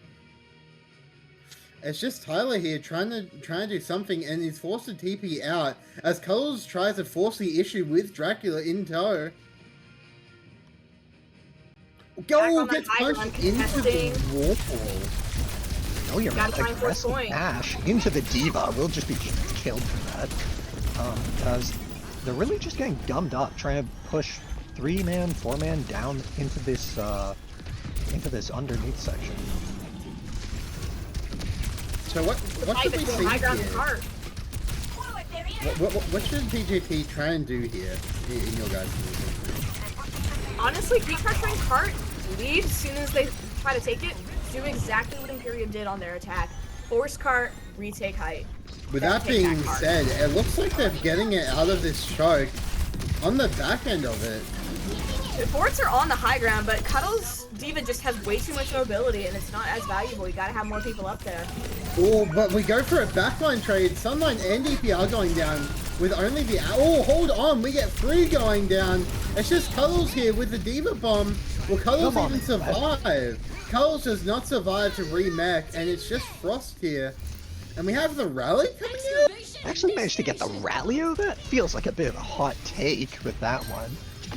It's just Tyler here trying to do something, and he's forced to TP out as Cuddles tries to force the issue with Dracula in tow. Go gets punched into the wall. No, you're not. Aggressive dash into the Diva. We'll just be killed for that. Because they're really just getting gummed up, trying to push 3-man, 4-man down into this underneath section. So what Fight should we between see high ground here? and cart. What should PJP try and do here in your guys' opinion? Honestly, keep pressuring cart, lead as soon as they try to take it. Do exactly what Imperium did on their attack. Force cart, retake height. With Then that take being cart. said, it looks like they're getting it out of this choke on the back end of it. The forts are on the high ground, but Cuddles Diva just has way too much mobility and it's not as valuable. You gotta have more people up there. Oh, but we go for a backline trade. Sunline and DPR going down with only the... Oh, hold on. We get 3 going down. It's just Cuddles here with the Diva Bomb. Will Cuddles even survive? Cuddles does not survive to remech, and it's just Frost here. And we have the rally coming in? Actually managed to get the rally over it? Feels like a bit of a hot take with that one.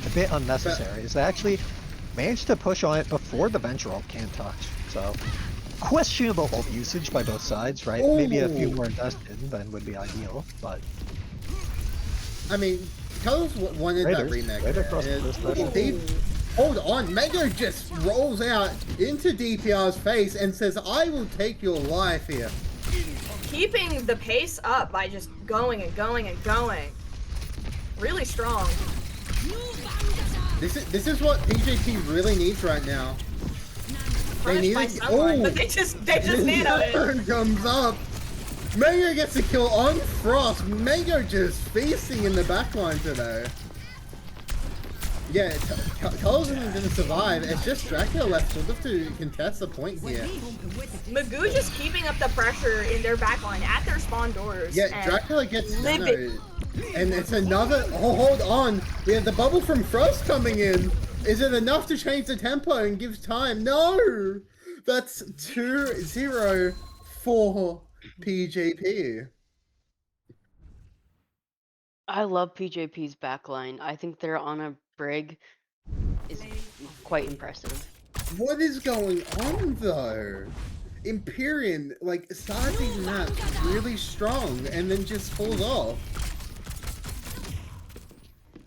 A bit unnecessary. Is they actually managed to push on it before the bench roll can touch. So, questionable ult usage by both sides, right? Maybe a few more invested than would be ideal, but... I mean, Cuddles wanted that remake. Right across the special. Hold on, Mango just rolls out into DPR's face and says, I will take your life here. Keeping the pace up by just going and going and going. Really strong. This is what PJP really needs right now. They need by someone, but they just nano it. Turn comes up. Mango gets a kill on Frost. Mango just feasting in the backline today. Yeah, Cole's isn't gonna survive. It's just Dracula left sort of to contest the point here. Magoo just keeping up the pressure in their backline at their spawn doors. Yeah, Dracula gets living. nanoed. And it's another... Oh, hold on. We have the bubble from Frost coming in. Is it enough to change the tempo and give time? No! That's 2-0 for PJP. I love PJP's backline. I think they're on a brig is quite impressive. What is going on, though? Imperium, like, starts these maps really strong and then just falls off.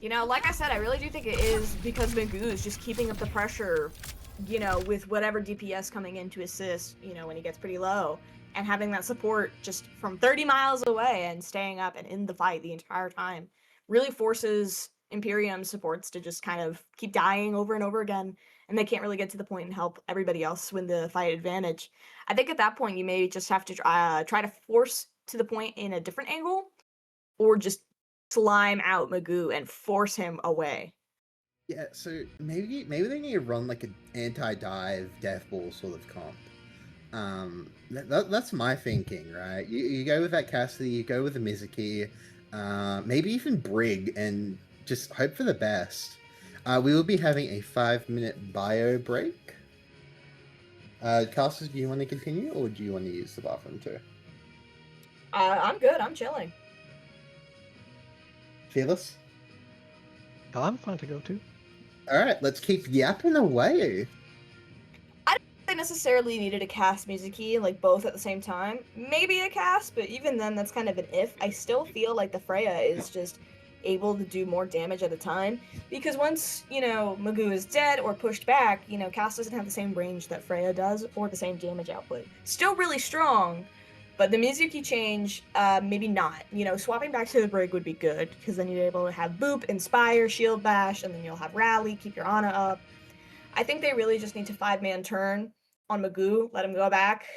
You know, like I said, I really do think it is because Magoo is just keeping up the pressure, you know, with whatever DPS coming in to assist, you know, when he gets pretty low. And having that support just from 30 miles away and staying up and in the fight the entire time really forces Imperium supports to just kind of keep dying over and over again. And they can't really get to the point and help everybody else win the fight advantage. I think at that point, you may just have to try to force to the point in a different angle or just slime out Magoo and force him away. Yeah, so maybe they need to run like an anti-dive death ball sort of comp. That's my thinking, right? You go with that Cassidy, you go with the Mizuki, maybe even Brig, and just hope for the best. We will be having a 5-minute bio break. Casters, do you want to continue, or do you want to use the bathroom too? I'm good. I'm chilling. Fearless? I'm fine to go too. Alright, let's keep yapping away. I don't think they necessarily needed a cast Mizuki, like both at the same time. Maybe a cast, but even then that's kind of an if. I still feel like the Freya is just able to do more damage at a time, because once, you know, Magoo is dead or pushed back, you know, cast doesn't have the same range that Freya does or the same damage output. Still really strong, but the Mizuki change, maybe not. You know, swapping back to the Brig would be good, because then you're able to have Boop, Inspire, Shield Bash, and then you'll have Rally, keep your Ana up. I think they really just need to 5-man turn on Magoo, let him go back,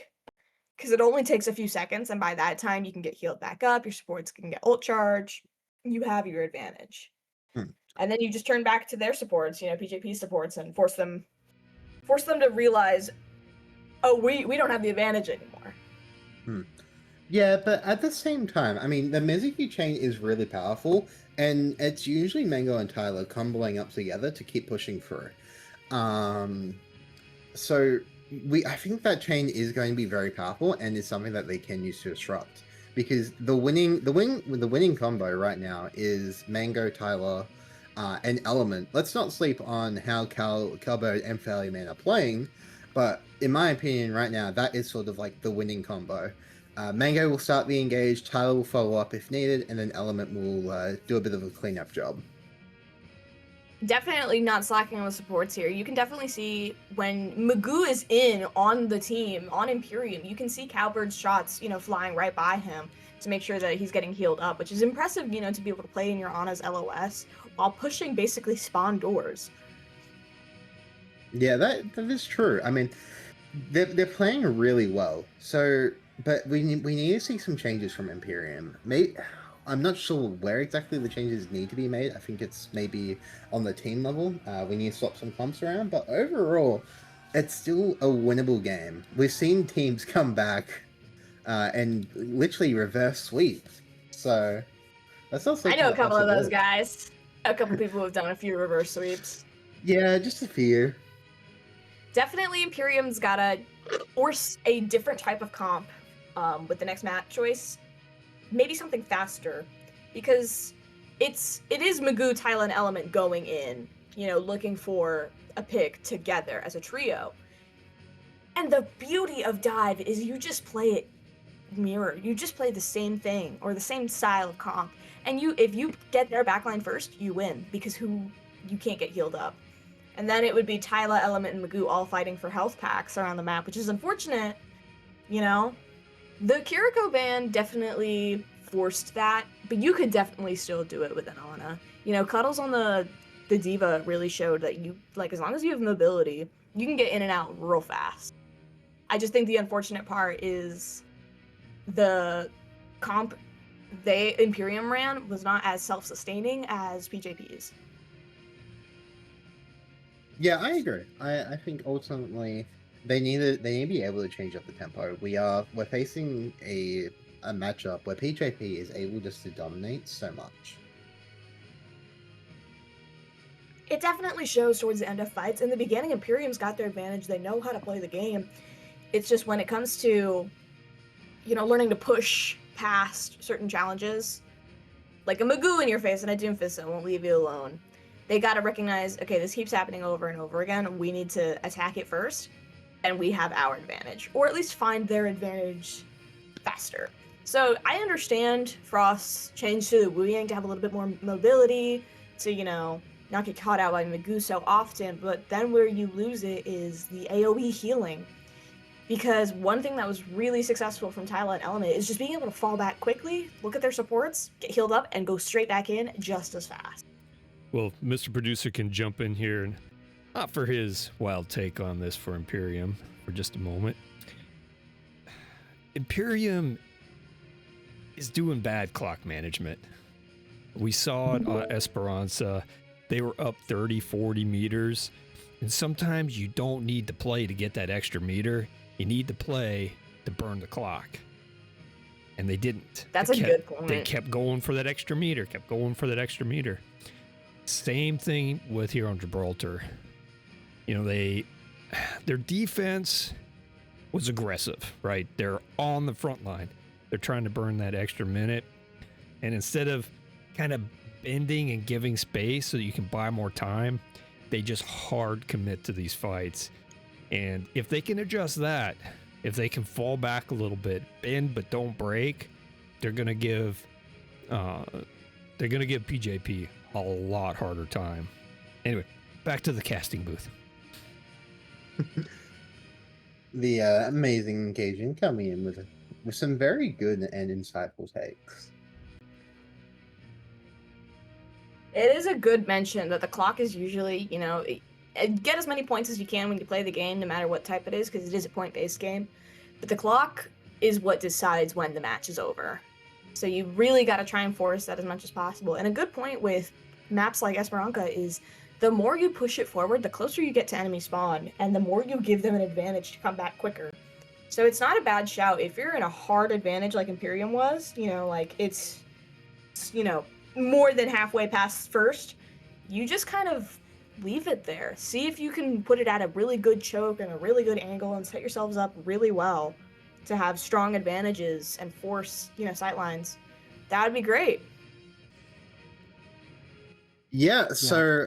because it only takes a few seconds, and by that time you can get healed back up, your supports can get ult charge, you have your advantage. And then you just turn back to their supports, you know, PJP supports, and force them to realize, oh, we don't have the advantage anymore. Yeah, but at the same time, I mean, the Mizuki chain is really powerful, and it's usually Mango and Tyler combling up together to keep pushing through. So I think that chain is going to be very powerful, and is something that they can use to disrupt. Because the winning combo right now is Mango, Tyler, and Element. Let's not sleep on how Calbo and Fairly Man are playing, but in my opinion, right now, that is sort of like the winning combo. Mango will start the engage, Tyler will follow up if needed, and then Element will do a bit of a cleanup job. definitely not slacking on the supports here. You can definitely see when Magoo is in on the team, on Imperium, you can see Cowbird's shots, flying right by him to make sure that he's getting healed up, which is impressive, to be able to play in your Ana's LOS while pushing basically spawn doors. Yeah, that is true. I mean, they're playing really well. So, but we need to see some changes from Imperium. I'm not sure where exactly the changes need to be made. I think it's maybe on the team level. We need to swap some comps around, but overall, it's still a winnable game. We've seen teams come back and literally reverse sweep. So that's also I know a couple of those possibility. guys. A couple people who have done a few reverse sweeps. Yeah, just a few. Definitely Imperium's gotta force a different type of comp with the next map choice. Maybe something faster, because it is Magoo, Tyla, and Element going in, looking for a pick together as a trio. And the beauty of Dive is you just play it mirror. You just play the same thing or the same style of comp. And if you get their backline first, you win, because you can't get healed up. And then it would be Tyla, Element, and Magoo all fighting for health packs around the map, which is unfortunate, The Kiriko ban definitely forced that, but you could definitely still do it with an Ana. Cuddles on the Diva really showed that as long as you have mobility, you can get in and out real fast. I just think the unfortunate part is the comp Imperium ran was not as self-sustaining as PJP's. Yeah, I agree. I think ultimately they need to be able to change up the tempo. We're facing a matchup where PJP is able just to dominate so much. It definitely shows towards the end of fights. In the beginning, Imperium's got their advantage. They know how to play the game. It's just when it comes to, learning to push past certain challenges, like a Magoo in your face and a Doomfist that won't leave you alone. They got to recognize, okay, this keeps happening over and over again. We need to attack it first, and we have our advantage, or at least find their advantage faster. So I understand Frost's change to the Wu Yang to have a little bit more mobility, to, not get caught out by Magoo so often, but then where you lose it is the AoE healing. Because one thing that was really successful from Tyla and Element is just being able to fall back quickly, look at their supports, get healed up, and go straight back in just as fast. Well, Mr. Producer can jump in here and offer his wild take on this for Imperium for just a moment. Imperium is doing bad clock management. We saw it on Esperanza. They were up 30, 40 meters. And sometimes you don't need to play to get that extra meter. You need to play to burn the clock. And they didn't. That's a good point. They kept going for that extra meter, Same thing with here on Gibraltar. Their defense was aggressive, right? They're on the front line. They're trying to burn that extra minute. And instead of kind of bending and giving space so that you can buy more time, they just hard commit to these fights. And if they can adjust that, if they can fall back a little bit, bend but don't break, they're gonna give PJP a lot harder time. Anyway, back to the casting booth. The amazing engaging coming in with some very good and insightful takes. It is a good mention that the clock is usually, get as many points as you can when you play the game, no matter what type it is, because it is a point-based game. But the clock is what decides when the match is over. So you really got to try and force that as much as possible. And a good point with maps like Esperanza is the more you push it forward, the closer you get to enemy spawn, and the more you give them an advantage to come back quicker. So it's not a bad shout. If you're in a hard advantage like Imperium was, it's more than halfway past first, you just kind of leave it there. See if you can put it at a really good choke and a really good angle and set yourselves up really well to have strong advantages and force, sightlines. That would be great. Yeah, so...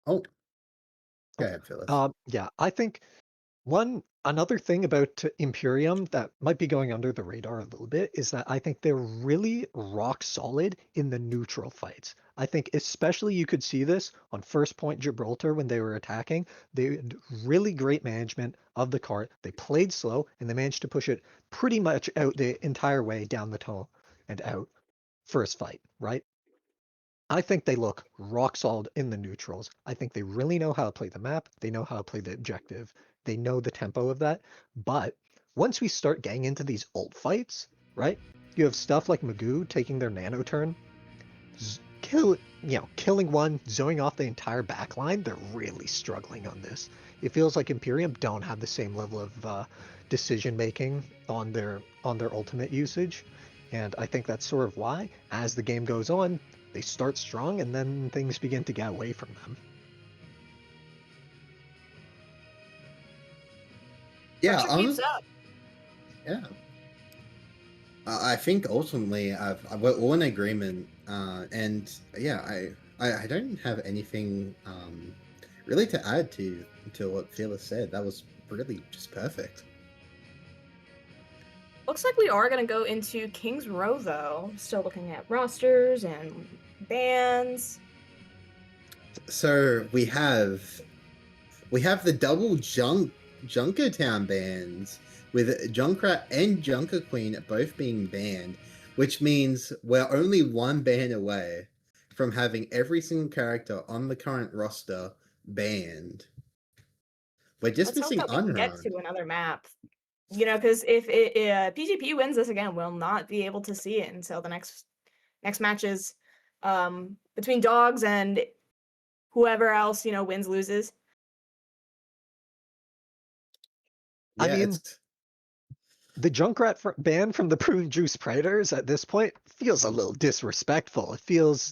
Oh. Go ahead, Phyllis. Yeah, I think one Another thing about Imperium that might be going under the radar a little bit is that I think they're really rock solid in the neutral fights. I think especially you could see this on First Point Gibraltar when they were attacking. They had really great management of the cart. They played slow and they managed to push it pretty much out the entire way down the tunnel and out first fight, right? I think they look rock solid in the neutrals. I think they really know how to play the map. They know how to play the objective. They know the tempo of that. But once we start getting into these ult fights, right? You have stuff like Magoo taking their nano turn, killing one, zoning off the entire backline. They're really struggling on this. It feels like Imperium don't have the same level of decision making on their ultimate usage, and I think that's sort of why, as the game goes on, they start strong and then things begin to get away from them. Yeah, Pressure keeps up. yeah. I think ultimately we're all in agreement, and yeah, I don't have anything really to add to what Fearless said. That was really just perfect. Looks like we are going to go into King's Row, though. Still looking at rosters and bans. So we have the double Junkertown bans with Junkrat and Junker Queen both being banned, which means we're only one ban away from having every single character on the current roster banned. We're just Let's hope missing that we can get Unround. to another map. You know, because if PGP wins this again, we'll not be able to see it until the next matches between Dogs and whoever else, wins, loses. Yeah, I mean, it's the Junkrat ban from the Prune Juice Predators at this point feels a little disrespectful. It feels,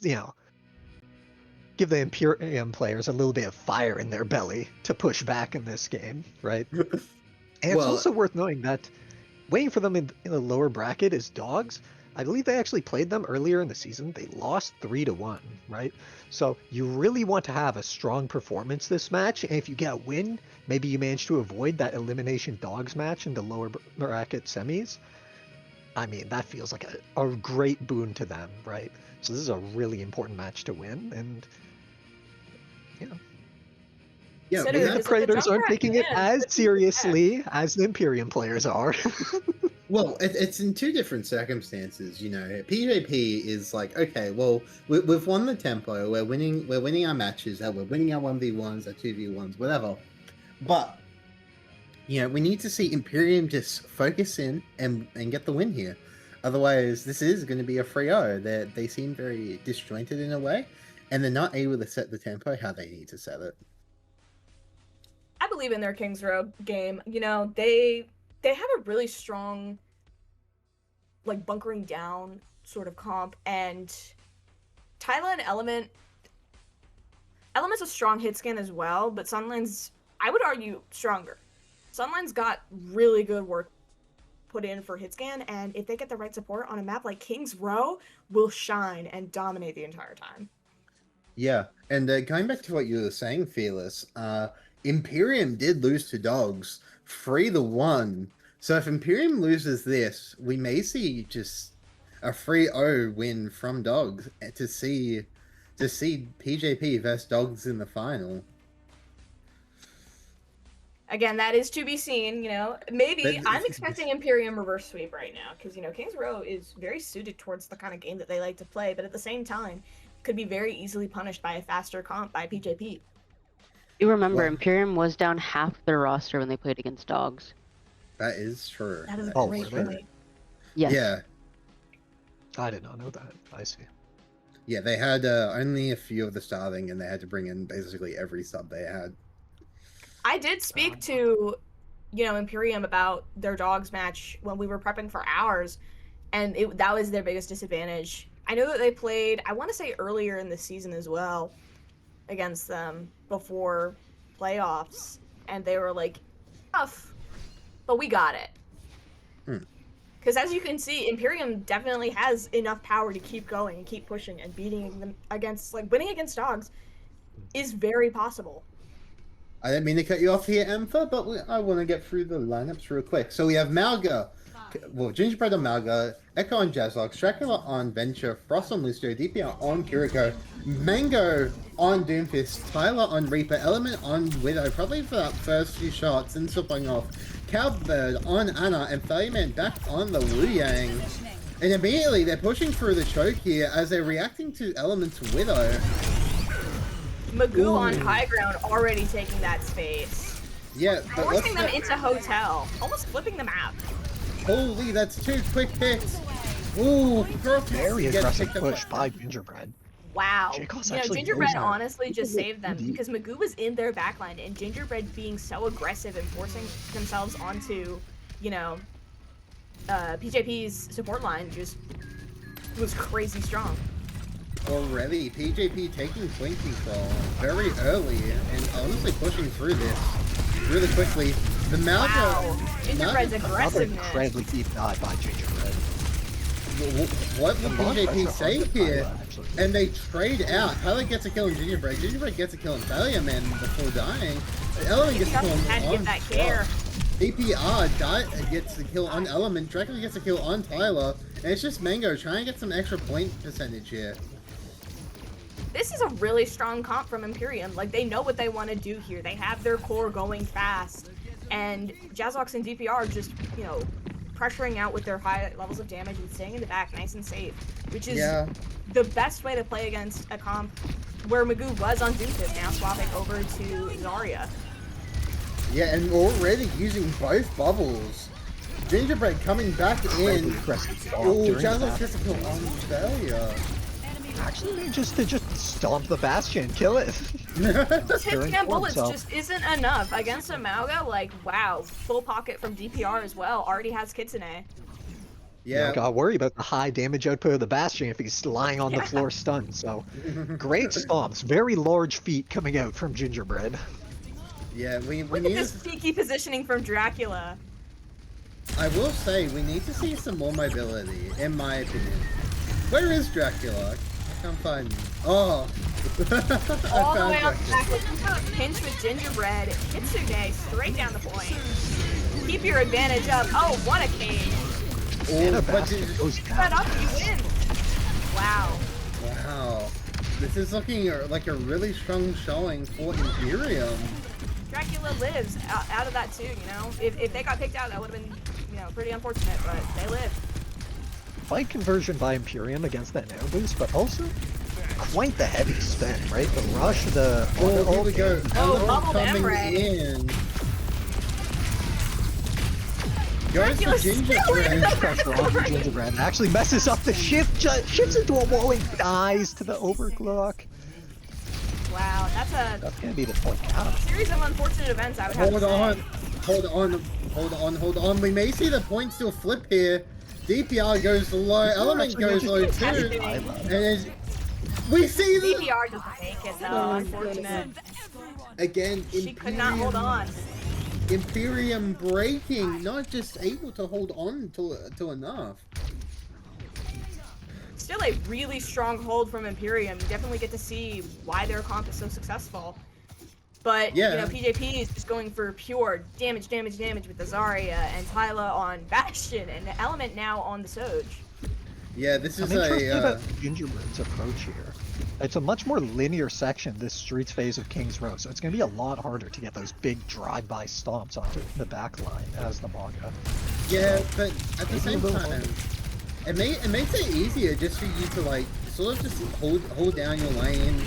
give the Imperium players a little bit of fire in their belly to push back in this game, right? And it's Well- also worth knowing that waiting for them in the lower bracket is Dogs. I believe they actually played them earlier in the season. They lost 3-1, right? So you really want to have a strong performance this match. And if you get a win, maybe you manage to avoid that elimination Dogs match in the lower bracket semis. I mean, that feels like a great boon to them, right? So this is a really important match to win. And, yeah, So we do- have the because if the Predators aren't Junkrat taking it wins, as the team is seriously as the Imperium players are. Well, it's in two different circumstances, PJP is like, okay, well, we've won the tempo, we're winning our matches, we're winning our 1v1s, our 2v1s, whatever. But, we need to see Imperium just focus in and get the win here. Otherwise, this is going to be a 3-0. They seem very disjointed in a way, and they're not able to set the tempo how they need to set it. I believe in their King's Row game. They have a really strong, like, bunkering down sort of comp, and Tyla and Element's a strong hit scan as well, but Sunline's, I would argue, stronger. Sunline's got really good work put in for hit scan, and if they get the right support on a map like King's Row, will shine and dominate the entire time. Yeah, and going back to what you were saying, Fearless, Imperium did lose to Dogs 3-1. So if Imperium loses this, we may see just a 3-0 win from Dogs to see PJP versus Dogs in the final. Again, that is to be seen, Maybe But- I'm expecting Imperium reverse sweep right now, because, King's Row is very suited towards the kind of game that they like to play, but at the same time, could be very easily punished by a faster comp by PJP. You remember, Well- Imperium was down half their roster when they played against Dogs. That is true. That is a Oh, great really? point. Yes. Yeah, I did not know that. I see. yeah, they had only a few of the starting, and they had to bring in basically every sub they had. I did speak to, Imperium about their Dogs match when we were prepping for ours, and that was their biggest disadvantage. I know that they played, I want to say earlier in the season as well, against them before playoffs, and they were like, tough, but we got it. Because as you can see, Imperium definitely has enough power to keep going and keep pushing, and beating them against, winning against Dogs is very possible. I didn't mean to cut you off here, Emperor, but I want to get through the lineups real quick. So we have Malga, well, Gingerbread on Malga, Echo on Jazzlox, Dracula on Venture, Frost on Lucio, DPR on Kiriko, Mango on Doomfist, Tyler on Reaper, Element on Widow, probably for that first few shots, and swapping off, Cowbird on Anna, and Fayeman back on the Wu Yang. And immediately they're pushing through the choke here as they're reacting to Element's Widow. Magoo on high ground already taking that space. Yeah, but Forcing them into hotel. Almost flipping the map. Holy, that's 2 quick picks. Ooh, Very gets aggressive picked up push by- by Gingerbread. Wow. Jacob's You know, actually Gingerbread knows that. honestly just saved them Indeed. because Magoo was in their backline and Gingerbread being so aggressive and forcing themselves onto, you know, PJP's support line just was crazy strong. Already, PJP taking point control very early and honestly pushing through this really quickly. The Wow. Malga, Gingerbread's Another aggressiveness. incredibly deep dive by Gingerbread. what The will long PJP pressure say on the here? Tyler, actually. And they trade out. Tyler gets a kill on Gingerbread. Gingerbread gets a kill on Failure Man before dying. Element gets a kill Had to on give that care. DPR gets the kill on Element. Dracula gets a kill on Tyler. And it's just Mango trying to get some extra point percentage here. This is a really strong comp from Imperium. Like, they know what they want to do here. They have their core going fast. And Jazzlox and DPR are just, you know, pressuring out with their high levels of damage and staying in the back nice and safe. Which is the best way to play against a comp where Magoo was on Doomfist, now swapping over to Zarya. Yeah, and already using both bubbles. Gingerbread coming back in. Oh, Jazzlox gets a kill on Failure. Actually manages to just stomp the Bastion, kill it. 10 bullets so. just isn't enough. Against a Malga, like, wow. Full pocket from DPR as well. Already has Kitsune. Yeah. Gotta worry about the high damage output of the Bastion if he's lying on the floor stunned, so. Great stomps, very large feet coming out from Gingerbread. Yeah, we Look at need this to, sneaky positioning from Dracula. I will say, we need to see some more mobility, in my opinion. Where is Dracula? I can't find him. Oh! I All the found way on Dracula. back. Pinch with Gingerbread. Kitsune straight down the point. Keep your advantage up. Oh, what a cage. And Oh, a but Bastion goes Spread down. up, you win. Wow. wow. This is looking like a really strong showing for Imperium. Dracula lives out of that too, you know? If they got picked out, that would have been, you know, pretty unfortunate, but they live. Fight conversion by Imperium against that now boost, but also quite the heavy spin, right? The rush, the Oh, here we go. Oh, Element bubbled coming Emre. in. Goes to Dracula's still in Gingerbread. the pressure on the Gingerbread. Actually messes up the shift, shifts into a wall and dies to the overclock. Wow, That's gonna be the point cap. series of unfortunate events, I would have to Hold on. say. Hold on. We may see the point still flip here. DPR goes low, Element goes low too. And it's, we see the DPR doesn't make it though, unfortunate. again. She could not hold on. Imperium breaking, not just able to hold on to enough. Still a really strong hold from Imperium. You definitely get to see why their comp is so successful. But, Yeah. you know, PJP is just going for pure damage with the Zarya and Tyla on Bastion and the Element now on the Soj. Yeah, this I'm is interested a. about Gingerbread's approach here. It's a much more linear section, this Streets phase of King's Row, so it's going to be a lot harder to get those big drive-by stomps onto the back line as the Maga. Yeah, but at the Maybe a same little time, it makes it easier just for you to like sort of just hold down your lane,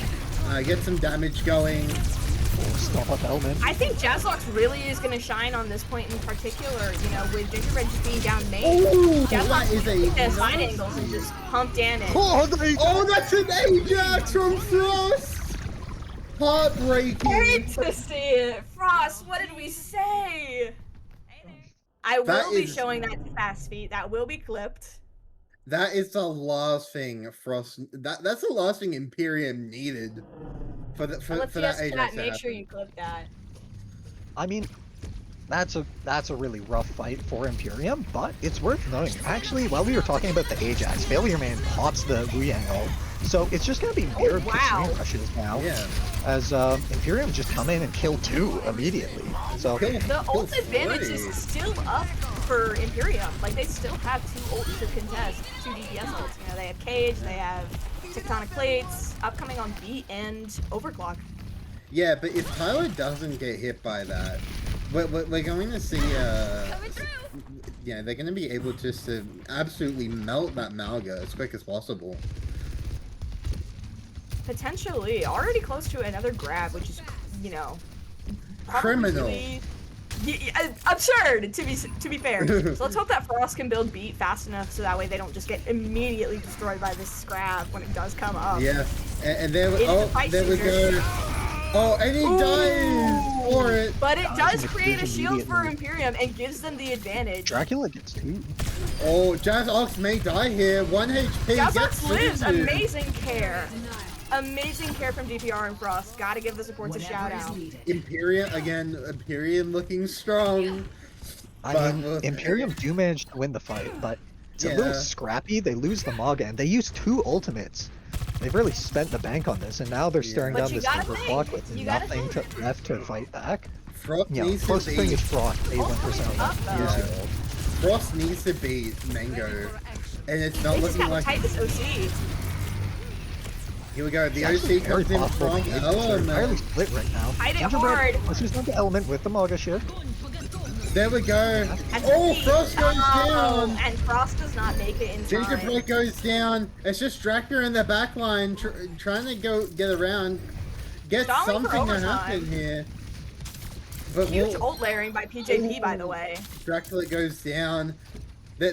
get some damage going. Or stomp up Element. I think Jazzlox really is going to shine on this point in particular, you know, with Gingerbread just being down main. Ooh, Jazzlox that is a the side nasty- angles and just pump damage. Oh, there you go! Oh, that's an Ajax from Frost! Heartbreaking. Hate to see it. Frost, what did we say? I That will be is- showing that to Fast Feet. That will be clipped. That is the last thing Frost. That's the last thing Imperium needed for that LFGS Ajax chat, to make sure happen. you clip that. I mean, That's a really rough fight for Imperium, but it's worth noting. Actually, while we were talking about the Ajax, Failure Man pops the Wu Yang ult, so it's just gonna be mirrored wow. Kitsune rushes now. Yeah. As Imperium just come in and kill 2 immediately. So The ult advantage is still up for Imperium. Like, they still have 2 ults to contest, 2 DPS ults. You know, they have Cage, they have Tectonic Plates, upcoming on Beat, and Overclock. Yeah, but if Tyler doesn't get hit by that, we're going to see, yeah, they're going to be able just to absolutely melt that Malga as quick as possible. Potentially. Already close to another grab, which is, you know... Criminal. Absurd, to be fair. So let's hope that Frost can build Beat fast enough so that way they don't just get immediately destroyed by this scrap when it does come up. Yeah, and there we, It is a oh, fight there we changer. go. Oh, and he dies for it. But it does an create a exclusion shield for immediately. Imperium and gives them the advantage. Dracula gets 2. Oh, Jazz Ox may die here. 1 HP. Jazzox gets lives. suited. Amazing care. Amazing care from DPR and Frost. Gotta give the supports a shout out. Imperium again. Imperium looking strong. I mean, Imperium do manage to win the fight, but it's a little Yeah. scrappy. They lose the Maga, and they use 2 ultimates. They've really spent the bank on this, and now they're staring But down you this gotta overclock think, with you gotta nothing think. left to fight back. Frost Yeah, needs to closest thing beat. is Frost, 81% Up, left. though. Here's Yeah. your ult. Frost needs to beat Mango, and it's not They just looking gotta like. tight this OC. Here we go. The It's actually OC comes very in possible from the Ajax are entirely Element. split right now. Hide it Gingerbread hard. pushes into Element with the Maga shift. There we go. And Oh, Beat. Frost goes Oh, down. and Frost does not make it in time. Gingerbread goes down. It's just Dracula in the back line trying to get around. Get Stalling for something to overtime. happen here. But Huge ult layering by PJP, by the way. Dracula goes down. They're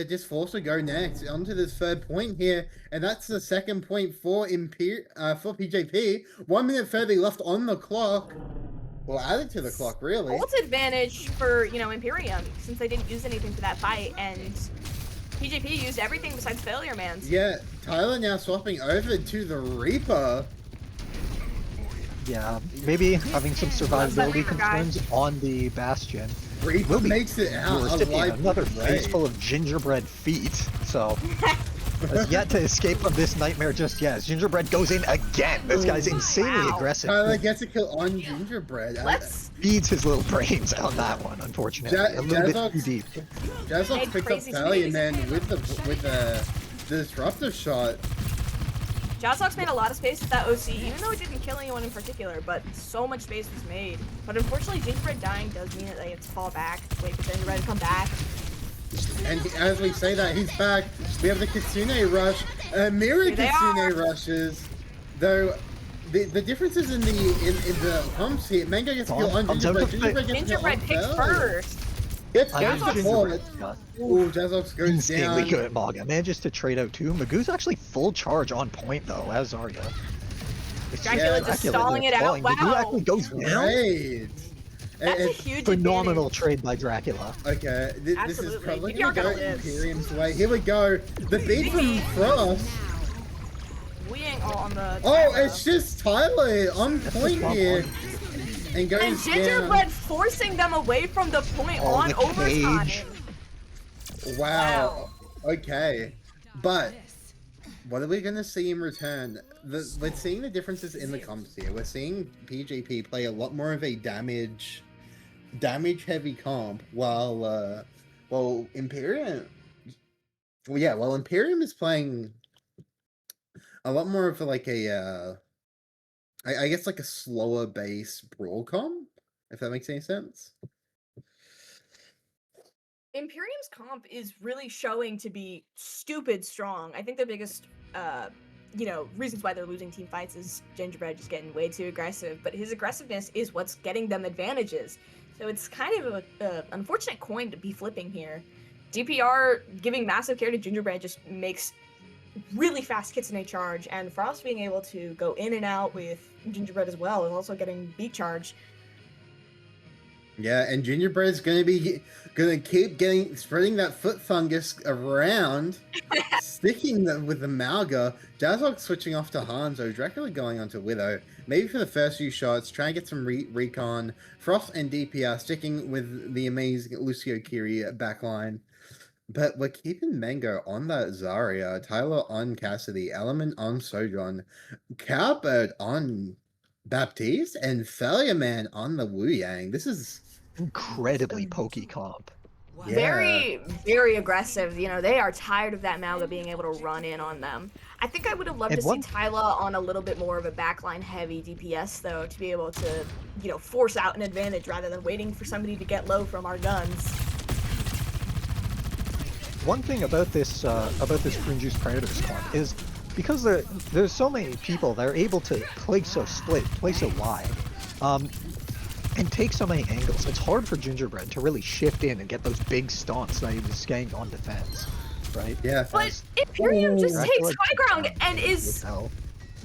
just forced to go next onto this 3rd point here, and that's the 2nd point for for PJP. 1 minute 30 left on the clock. Well, added to the clock, really. Ult advantage for, you know, Imperium, since they didn't use anything for that fight, and PJP used everything besides Failure Man's. Yeah, Tyler now swapping over to the Reaper. Yeah, maybe having some survivability Reaper guy. concerns on the Bastion. Reaper Will be makes it out recipient alive. of another today. face full of gingerbread feet, so has yet to escape from this nightmare just yet. As Gingerbread goes in again. This guy's insanely Wow. aggressive. Tyler gets a kill on Gingerbread. Let's... Feeds his little brains on that one, unfortunately. A little bit too deep. Jazzox Made picked up crazy Failure space. Man with the disruptor shot. Jazzox made a lot of space with that OC, even though it didn't kill anyone in particular, but so much space was made. But unfortunately, Gingerbread dying does mean that they have to fall back, wait for Gingerbread to come back. And as we say that, he's back. We have the Kitsune rush. Mirror Here they Kitsune are. rushes. Though the differences in the pumps here. Mango gets a kill on Comes out Gingerbread. to Gingerbread gets a kill Support on picks Failure. first. Gets I down think support. Gingerbread Ooh, Jazzox goes insanely down. good at Maga. Manages to trade out 2. Magoo's actually full charge on point though, as Zarya. It's Dracula just stalling it out. Magoo Wow. actually goes down. Right. That's a It's huge Phenomenal advantage. trade by Dracula. Okay, this is Absolutely. probably PPR gonna go gotta live. Imperium's way. Here we go. The beat from Frost. We ain't all on the... Oh, it's just Tyler on point one here. And goes And down. Gingerbread forcing them away from the point Oh, on the overtime. cage. Wow. Okay. But what are we gonna see in return? We're seeing the differences in the comps here. We're seeing PJP play a lot more of a damage heavy comp, while Imperium. Well, yeah, while Imperium is playing a lot more of like a I guess like a slower base brawl comp, if that makes any sense. Imperium's comp is really showing to be stupid strong. I think the biggest, you know, reasons why they're losing team fights is Gingerbread just getting way too aggressive, but his aggressiveness is what's getting them advantages. So it's kind of a unfortunate coin to be flipping here. DPR giving massive care to Gingerbread just makes really fast Kitsune charge, and Frost being able to go in and out with Gingerbread as well is also getting beat charge. Yeah, and Gingerbread's gonna keep spreading that foot fungus around, sticking with the Malga. Dazzlok switching off to Hanzo, Dracula going on to Widow. Maybe for the first few shots, try and get some recon. Frost and DPR sticking with the amazing Lucio Kiri backline. But we're keeping Mango on that Zarya, Tyler on Cassidy, Element on Sojourn, Cowbird on Baptiste, and Failure Man on the Wu Yang. This is Incredibly pokey comp. yeah. Very, very aggressive. You know, they are tired of that Malga being able to run in on them. I think I would have loved And to see Tyla on a little bit more of a backline heavy DPS though, to be able to, you know, force out an advantage rather than waiting for somebody to get low from our guns. One thing about this Prune Juice Predators comp is because there's so many people, they're able to play so split, play so wide, and take so many angles. It's hard for Gingerbread to really shift in and get those big stomps that he was getting on defense, right? Yeah. But Imperium just I takes feel like high ground and is, hell.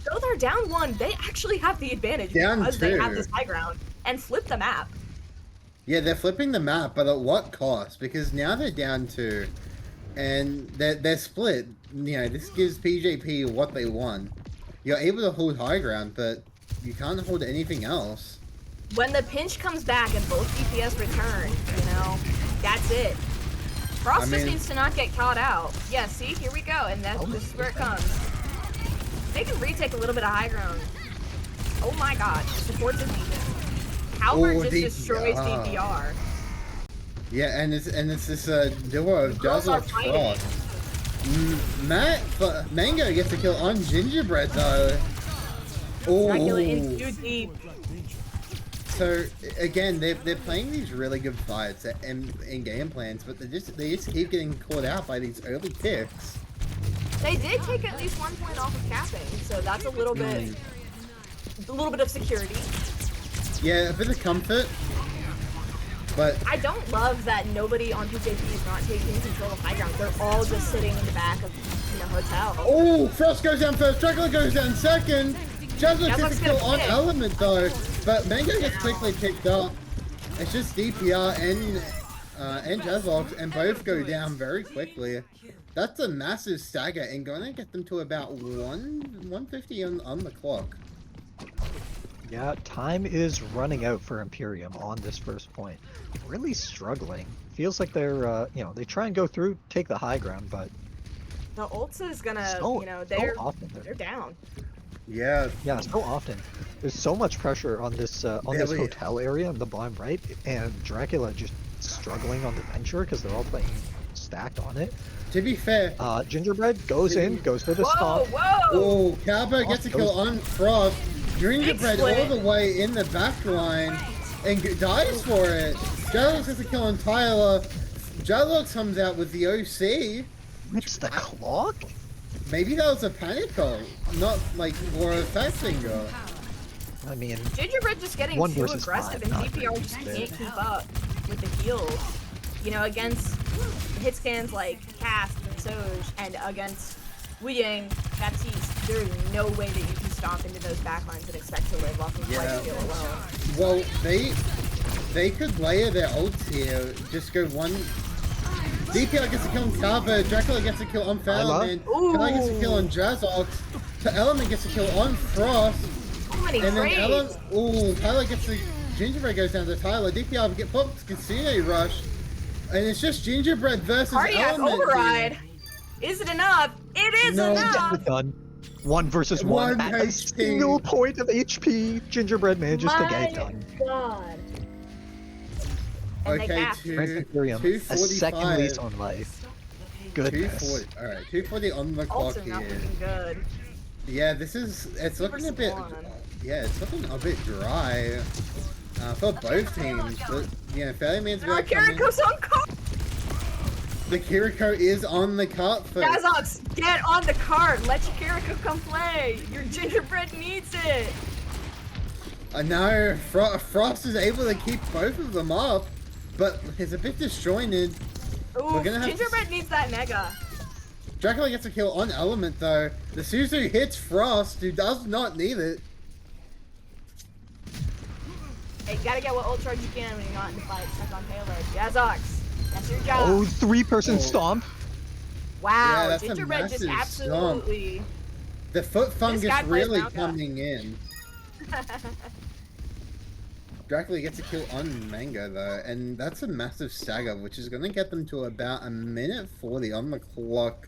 though they're down one, they actually have the advantage Down because they have two. this high ground and flip the map. Yeah, they're flipping the map, but at what cost? Because now they're down 2, and they're split. You know, this gives PJP what they want. You're able to hold high ground, but you can't hold anything else. When the pinch comes back and both DPS return, you know, that's it. Frost just needs to not get caught out. Yeah, see, here we go, and this is where it comes. They can retake a little bit of high ground. Oh my god, supports his defense. Halberd just destroys DPR. Yeah, and it's this duo of Dazzle Frost. Mango gets a kill on Gingerbread though. Dracula in too deep. So again, they're playing these really good fights in game plans, but they just keep getting caught out by these early picks. They did take at least 1 point off of capping, so that's a little bit of security. Yeah, a bit of comfort. But I don't love that nobody on PJP is not taking control of high ground. They're all just sitting in the back of, you know, hotel. oh, Frost goes down first, Dracula goes down second. Dazzlok gets a kill on Element though, but Mango gets quickly picked up. It's just DPR and Dazzlok, and both go down very quickly. That's a massive stagger and gonna get them to about 150 on the clock. Yeah, time is running out for Imperium on this first point. Really struggling. Feels like they're, you know, they try and go through, take the high ground, but The ults is gonna, you know, they're down. Yeah. Yeah, so often. There's so much pressure on this hotel area in the bottom right, and Dracula just struggling on the Venture because they're all playing stacked on it. To be fair, Gingerbread goes for the stomp. Oh, Cowbird gets a kill on Frost. Gingerbread all the way in the back line and dies for it. Jalux gets a kill on Tyler. Jalux comes out with the OC. Whips the clock? Maybe that was a panic call, not like for a fast finger. I mean, Gingerbread just getting too aggressive, and DPR just can't keep up with the heals. You know, against hit scans like Cast and Soj, and against Wu Yang, Baptiste, there is no way that you can stomp into those backlines and expect to live off of life steal alone. Well, they could layer their ults here, just go one. DPR gets a kill on Carver, Dracula gets a kill on Fallon, Tyler gets a kill on Jazox, Element gets a kill on Frost, and then Tyler gets the Gingerbread goes down to Tyler, DPR get popped Casino Rush, and it's just Gingerbread versus Cardiac Element. override. Here. Is it enough? It is enough. Done. 1 versus 1 at a single point of HP. Gingerbread manages to get it done. God. And Okay, Imperium, a second lease on life. Goodness. 240. All right, 240 on the clock Also not here. looking good. Yeah, it's looking a bit. Yeah, it's looking a bit dry for both teams. But, you know, Fairly Man's about to come in. Kiriko's on cart. The Kiriko is on the cart first. Jazox, get on the cart. Let your Kiriko come play. Your Gingerbread needs it. I know Frost is able to keep both of them up, but it's a bit disjointed. Ooh, Gingerbread needs that mega. Dracula gets a kill on Element though. The Suzu hits Frost, who does not need it. You gotta get what ult charge you can when you're not in the fight. Stuck on payload. Jazox, that's your job. Oh, 3-person stomp. Wow, Yeah, that's a Gingerbread just massive absolutely. The foot fungus guy plays really Malka. coming in. Dracula gets a kill on Mango though, and that's a massive stagger, which is going to get them to about a minute 40 on the clock.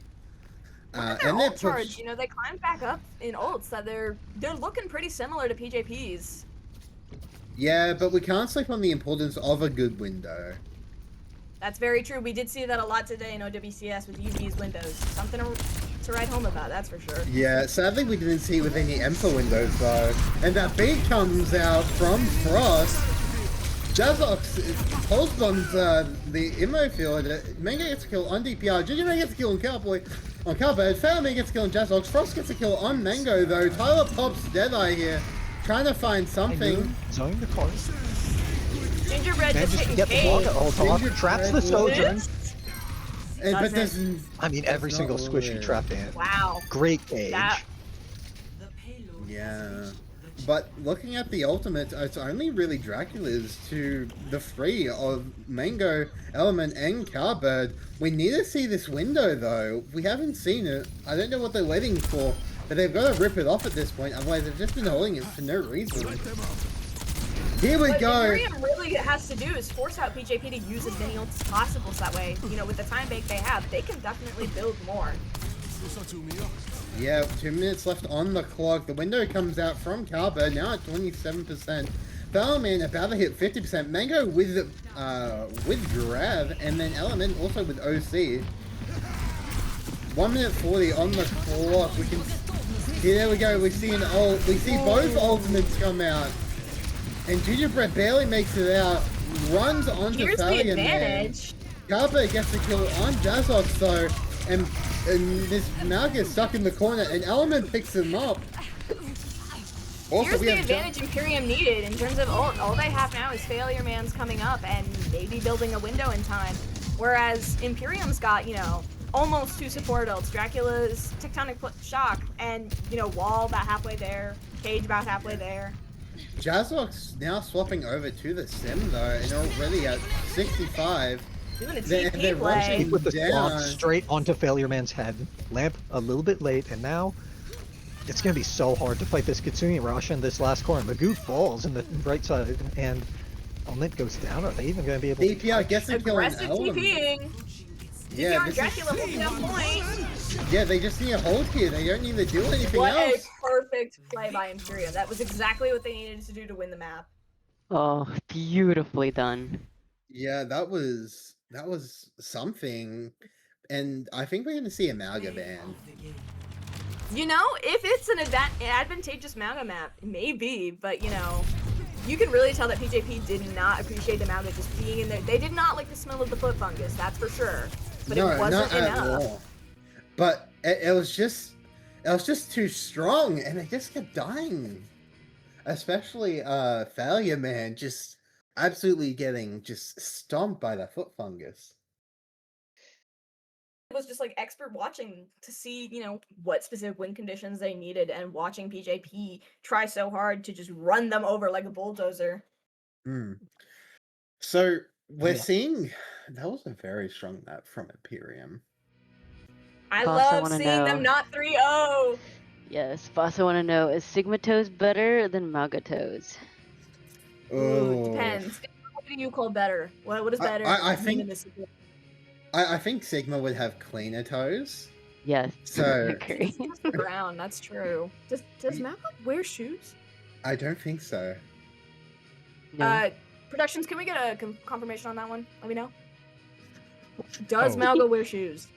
Look at their ult charge. You know, they climbed back up in ults. That they're looking pretty similar to PJP's. Yeah, but we can't sleep on the importance of a good window. That's very true. We did see that a lot today in OWCS with UV's windows. Something to write home about, that's for sure. Yeah, sadly we didn't see it with any Emperor windows though. And that beat comes out from Frost. Jazox holds on the immo field. Mango gets a kill on DPR. Gingerbread gets a kill on Cowboy. On Cowbird. Fairman gets a kill on Jazox. Frost gets a kill on Mango though. Tyler pops Deadeye here. Trying to find something. Zone the car. Gingerbread just hitting get the ball to ult off. Traps the Sojourn. But doesn't. I mean, every single squishy trap in. Wow. Great gauge. Yeah. But looking at the ultimate, it's only really Dracula's to the free of Mango, Element, and Cowbird. We need to see this window though. We haven't seen it. I don't know what they're waiting for, but they've got to rip it off at this point. Otherwise, they've just been holding it for no reason. Here we go. What Imperium really has to do is force out PJP to use as many ults as possible, so that way, you know, with the time bank they have, they can definitely build more. Yeah, 2 minutes left on the clock. The window comes out from Cowbird, now at 27%. Bellman about to hit 50%. Mango with grab, and then Element also with OC. 1 minute 40 on the clock. We can. Yeah, there we go. We see an ult. We see both ultimates come out. And Gingerbread barely makes it out, runs onto Here's the advantage. Cowbird gets the kill on Jazox though, and this Malka is stuck in the corner, and Element picks him up. Also, Here's the advantage Imperium needed in terms of ult. All they have now is Failure Man's coming up and maybe building a window in time. Whereas Imperium's got, you know, almost 2 support ults. Dracula's Tectonic Shock and, you know, Wall about halfway there, Cage about halfway there. Jazox now swapping over to the Sim though, and already at 65. Doing a They're TP play. With the down. swap straight onto Failure Man's head. Lamp a little bit late, and now it's going to be so hard to fight this Kitsune rush in this last corner. Magoo falls in the right side, and Element goes down. Are they even going to be able to... DPR gets a kill on Aggressive Element. TPing. Yeah, DPR and Dracula holding down point. Yeah, they just need a hold here. They don't need to do anything What else. a perfect play by Imperium. That was exactly what they needed to do to win the map. Oh, beautifully done. Yeah, that was something, and I think we're gonna see a Malga ban. You know, if it's an advantageous Malga map, maybe, but you know, you can really tell that PJP did not appreciate the Malga just being in there. They did not like the smell of the foot fungus, that's for sure. But No, it wasn't not at enough. all. But it was just too strong, and they just kept dying. Especially Failure Man, just absolutely getting just stomped by the foot fungus. It was just like expert watching to see, you know, what specific win conditions they needed and watching PJP try so hard to just run them over like a bulldozer. So we're seeing that was a very strong map from Imperium. I Also love wanna seeing them know- not 3-0. Yes, but I also want to know, is Sigma Toes better than Maga Toes? Ooh, it depends. What do you call better? What is better? I mean think- in this situation? I think Sigma would have cleaner toes. Yes, So- I agree. It's the ground, that's true. Does Mappa wear shoes? I don't think so. No. Productions, can we get a confirmation on that one? Let me know. Does Oh. Malga wear shoes?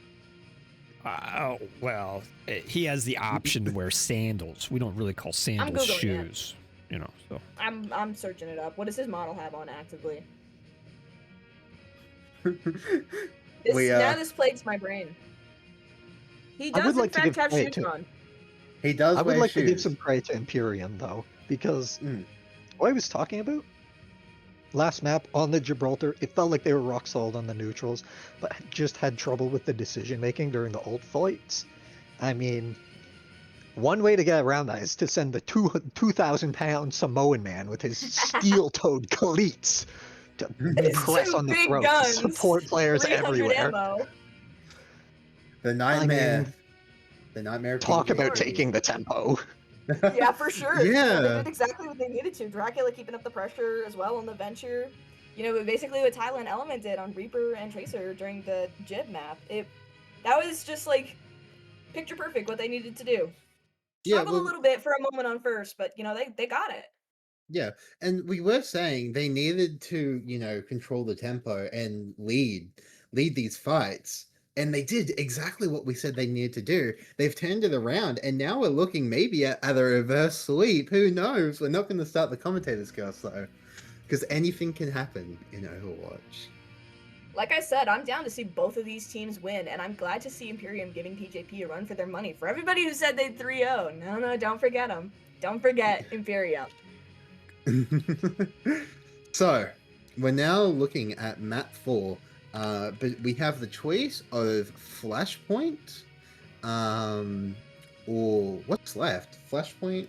Oh, well, he has the option to wear sandals. We don't really call sandals Googling it. shoes, you know, so. I'm searching it up. What does his model have on actively? Now this plagues my brain. He I does would in like to fact give have credit shoes to- on. He does I would wear like to give shoes. some credit to Imperium, though, because Mm. what I was talking about, last map on the Gibraltar, it felt like they were rock solid on the neutrals, but just had trouble with the decision making during the ult fights. I mean, One way to get around that is to send the 2,000-pound Samoan man with his steel-toed cleats to It's press two on the big throat to guns, support players 300 everywhere. ammo. The I nightmare. mean, The nightmare. of talk about PvP. taking the tempo. Yeah, for sure. They Yeah. did exactly what they needed to. Dracula keeping up the pressure as well on the Venture. You know, basically what Tyla and Element did on Reaper and Tracer during the Jib map. That was just like picture perfect what they needed to do. Yeah, Struggled a little bit for a moment on first, but you know, they got it. Yeah, and we were saying they needed to, control the tempo and lead these fights. And they did exactly what we said they needed to do. They've turned it around, and now we're looking maybe at a reverse sweep. Who knows? We're not going to start the commentators' curse, though. Because anything can happen in Overwatch. Like I said, I'm down to see both of these teams win, and I'm glad to see Imperium giving PJP a run for their money. For everybody who said they'd 3-0, no, don't forget them. Don't forget Imperium. So, we're now looking at map 4, but we have the choice of Flashpoint, or what's left? Flashpoint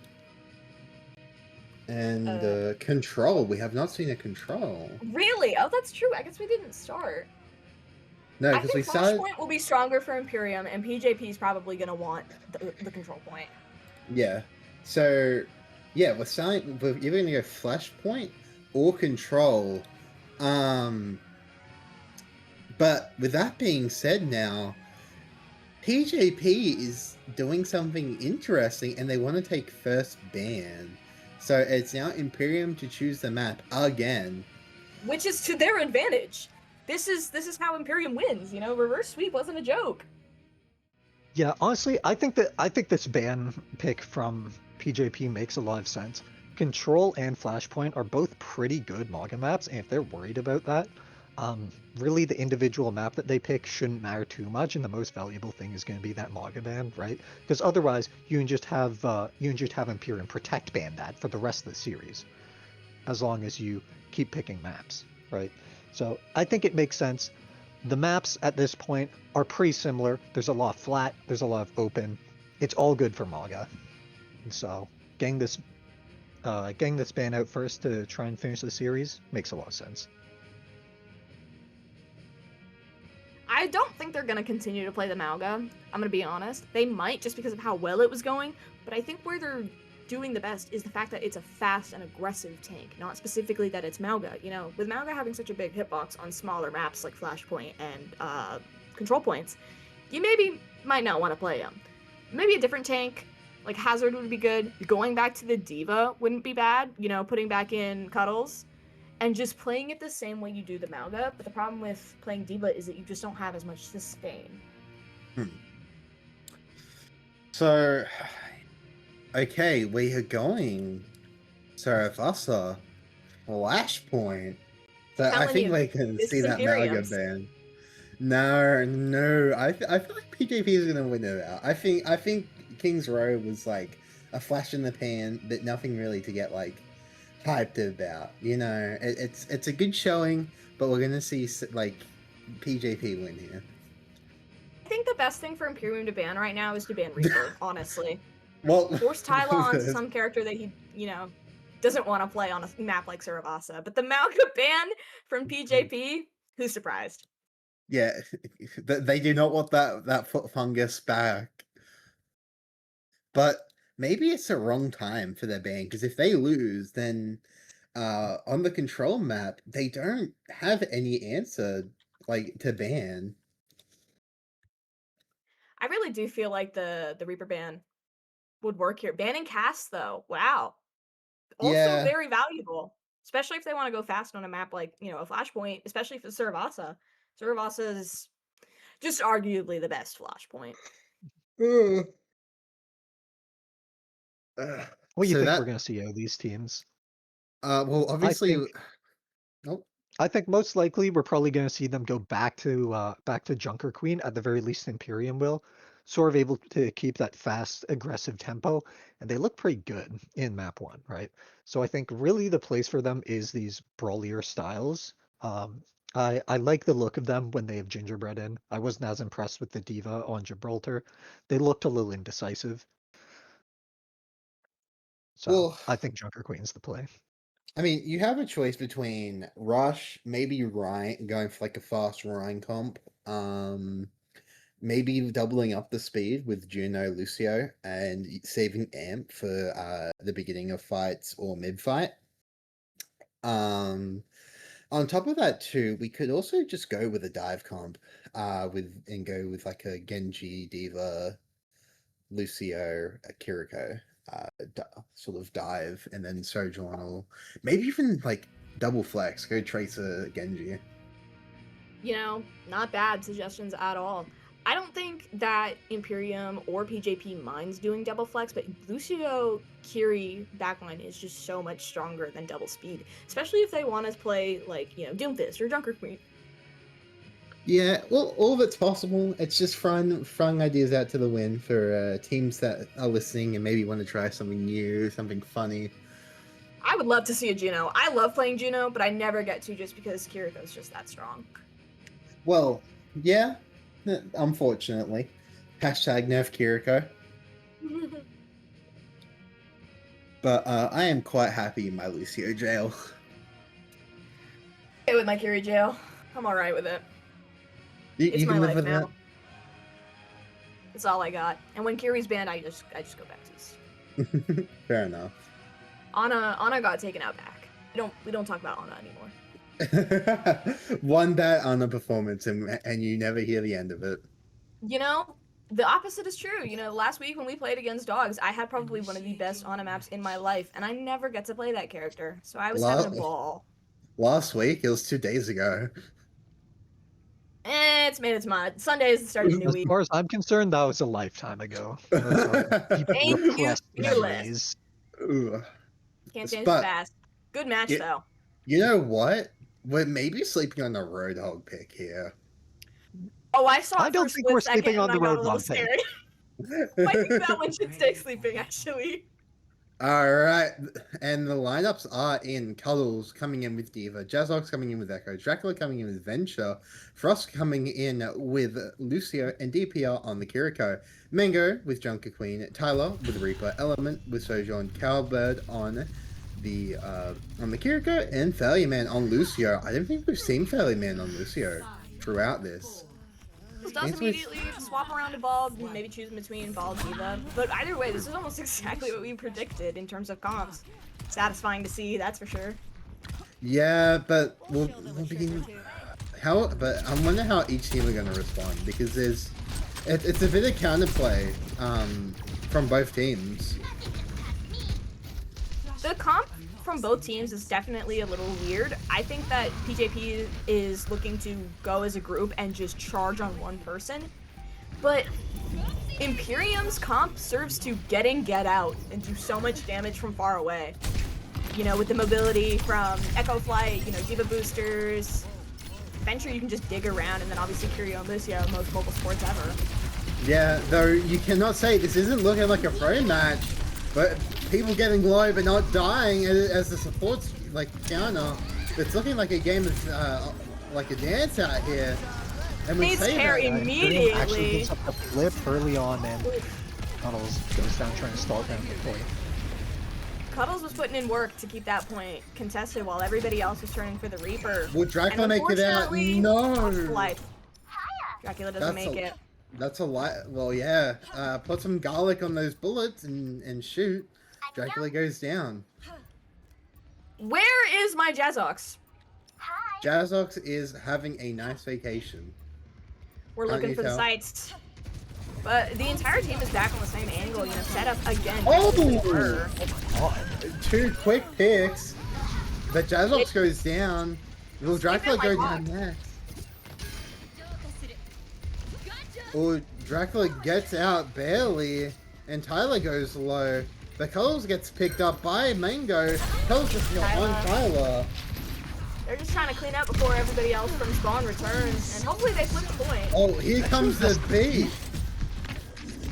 and Control. We have not seen a Control. Really? Oh, that's true. I guess we didn't start. No, I because think we started. Flashpoint will be stronger for Imperium, and PJP is probably going to want the control point. Yeah. So, yeah, we're either going to go Flashpoint or Control. But with that being said now, PJP is doing something interesting and they want to take first ban. So it's now Imperium to choose the map again. Which is to their advantage. This is how Imperium wins, you know, reverse sweep wasn't a joke. Yeah, honestly, I think this ban pick from PJP makes a lot of sense. Control and Flashpoint are both pretty good Mauga maps, and if they're worried about that, really the individual map that they pick shouldn't matter too much, and the most valuable thing is going to be that Mauga ban, right? Because otherwise, you can just have Imperium protect ban that for the rest of the series, as long as you keep picking maps, right? So I think it makes sense. The maps at this point are pretty similar. There's a lot of flat, there's a lot of open. It's all good for Mauga. And so getting this ban out first to try and finish the series makes a lot of sense. I don't think they're going to continue to play the Mauga. I'm going to be honest. They might just because of how well it was going, but I think where they're doing the best is the fact that it's a fast and aggressive tank, not specifically that it's Mauga. You know, with Mauga having such a big hitbox on smaller maps like Flashpoint and Control Points, you might not want to play him. Maybe a different tank, like Hazard would be good. Going back to the Diva wouldn't be bad, you know, putting back in Cuddles. And just playing it the same way you do the Mauga, but the problem with playing Diva is that you just don't have as much sustain. So, okay, we are going Saravasa, Flashpoint. So I think we can see that Mauga ban. No, I feel like PJP is gonna win it out. I think King's Row was like a flash in the pan, but nothing really to get like hyped about. You know, it's a good showing, but we're gonna see like PJP win here. I think the best thing for Imperium to ban right now is to ban Reaper, honestly. Well, force Tyla onto some character that he, you know, doesn't want to play on a map like Saravasa. But the Mauga ban from PJP, who's surprised? Yeah, they do not want that foot fungus back. But maybe it's the wrong time for their ban, because if they lose, then on the control map, they don't have any answer like to ban. I really do feel like the Reaper ban would work here. Banning Cass though, wow. Also very valuable, especially if they want to go fast on a map like, you know, a Flashpoint, especially for Saravasa. Saravasa is just arguably the best Flashpoint. What do you think we're going to see out of these teams? Well, obviously, nope. I think most likely we're probably going to see them go back to Junker Queen. At the very least, Imperium will, sort of able to keep that fast, aggressive tempo, and they look pretty good in map 1, right? So I think really the place for them is these brawlier styles. I like the look of them when they have Gingerbread in. I wasn't as impressed with the Diva on Gibraltar. They looked a little indecisive. So Well- I think Junker Queen's the play. I mean, you have a choice between Rush, maybe Ryan, going for like a fast Ryan comp, maybe doubling up the speed with Juno Lucio and saving Amp for the beginning of fights or mid fight. On top of that too, we could also just go with a dive comp, and go with like a Genji, Diva, Lucio, Kiriko, sort of dive, and then Sojourn, maybe even like double flex, go Tracer, Genji. You know, not bad suggestions at all. I don't think that Imperium or PJP minds doing double flex, but Lucio Kiri backline is just so much stronger than double speed, especially if they want to play like, you know, Doomfist or Junker Queen. Yeah, well, all of it's possible. It's just throwing ideas out to the wind for teams that are listening and maybe want to try something new, something funny. I would love to see a Juno. I love playing Juno, but I never get to just because Kiriko's just that strong. Well, yeah, unfortunately. Hashtag nerf Kiriko. But I am quite happy in my Lucio jail. Hey, with my Kiri jail, I'm alright with it. You It's my can live life with now. That's all I got. And when Kiri's banned, I just go back to that. Fair enough. Ana got taken out back. We don't talk about Ana anymore. One bad on a performance and you never hear the end of it. You know, the opposite is true. You know, last week when we played against dogs, I had probably one of the best Ana maps in my life, and I never get to play that character. So I was having a ball. Last week? It was 2 days ago. It's made its mind. Sunday is the start of a new As week. far as I'm concerned, that was a lifetime ago. That's how deep Thank you, repressed fearless. memories. Ugh. Can't change But- fast. Good match, Yeah. though. You know what? We're maybe sleeping on the Roadhog pick here. Oh, I saw it I don't for a think split we're second sleeping on and the I got a little Roadhog pick. scared. I think that one should stay sleeping, actually. Alright, and the lineups are in Cuddles coming in with Diva, Jazzox coming in with Echo, Dracula coming in with Venture, Frost coming in with Lucio, and DPR on the Kiriko, Mango with Junker Queen, Tyler with Reaper, Element with Sojourn, Cowbird on the Kiriko, and Failure Man on Lucio. I don't think we've seen Failure Man on Lucio throughout this. This does immediately swap around a ball, maybe choose between ball Diva. But either way, this is almost exactly what we predicted in terms of comps. Satisfying to see, that's for sure. Yeah, but we'll begin. But I wonder how each team are going to respond, because it's a bit of counterplay from both teams. The comp from both teams is definitely a little weird. I think that PJP is looking to go as a group and just charge on one person. But Imperium's comp serves to get in, get out, and do so much damage from far away. You know, with the mobility from Echo Flight, you know, Diva boosters, Venture, you can just dig around, and then obviously Curio and Lucio, most mobile sports ever. Yeah, though you cannot say this isn't looking like a pro match, but people getting low but not dying as the supports like counter. It's looking like a game of like a dance out here. And we Needs say hair that. immediately. Actually gets up the flip early on, and Cuddles goes down trying to stall down the point. Cuddles was putting in work to keep that point contested while everybody else was turning for the Reaper. Will Dracula And make it out? unfortunately, No. life. Dracula doesn't make it. That's a lot. Well, yeah. Put some garlic on those bullets and shoot. Dracula goes down. Where is my Jazzox? Jazzox is having a nice vacation. We're Can't looking you for the tell? sites. But the entire team is back on the same angle, you know, set up again. Oh! 2 quick picks. The Jazzox goes down. Will Dracula go down next? Oh, Dracula gets out barely, and Tyler goes low. The Cuddles gets picked up by Mango. Cuddles just got on Tyler. They're just trying to clean up before everybody else from spawn returns, and hopefully they flip the point. Oh, here comes the beat.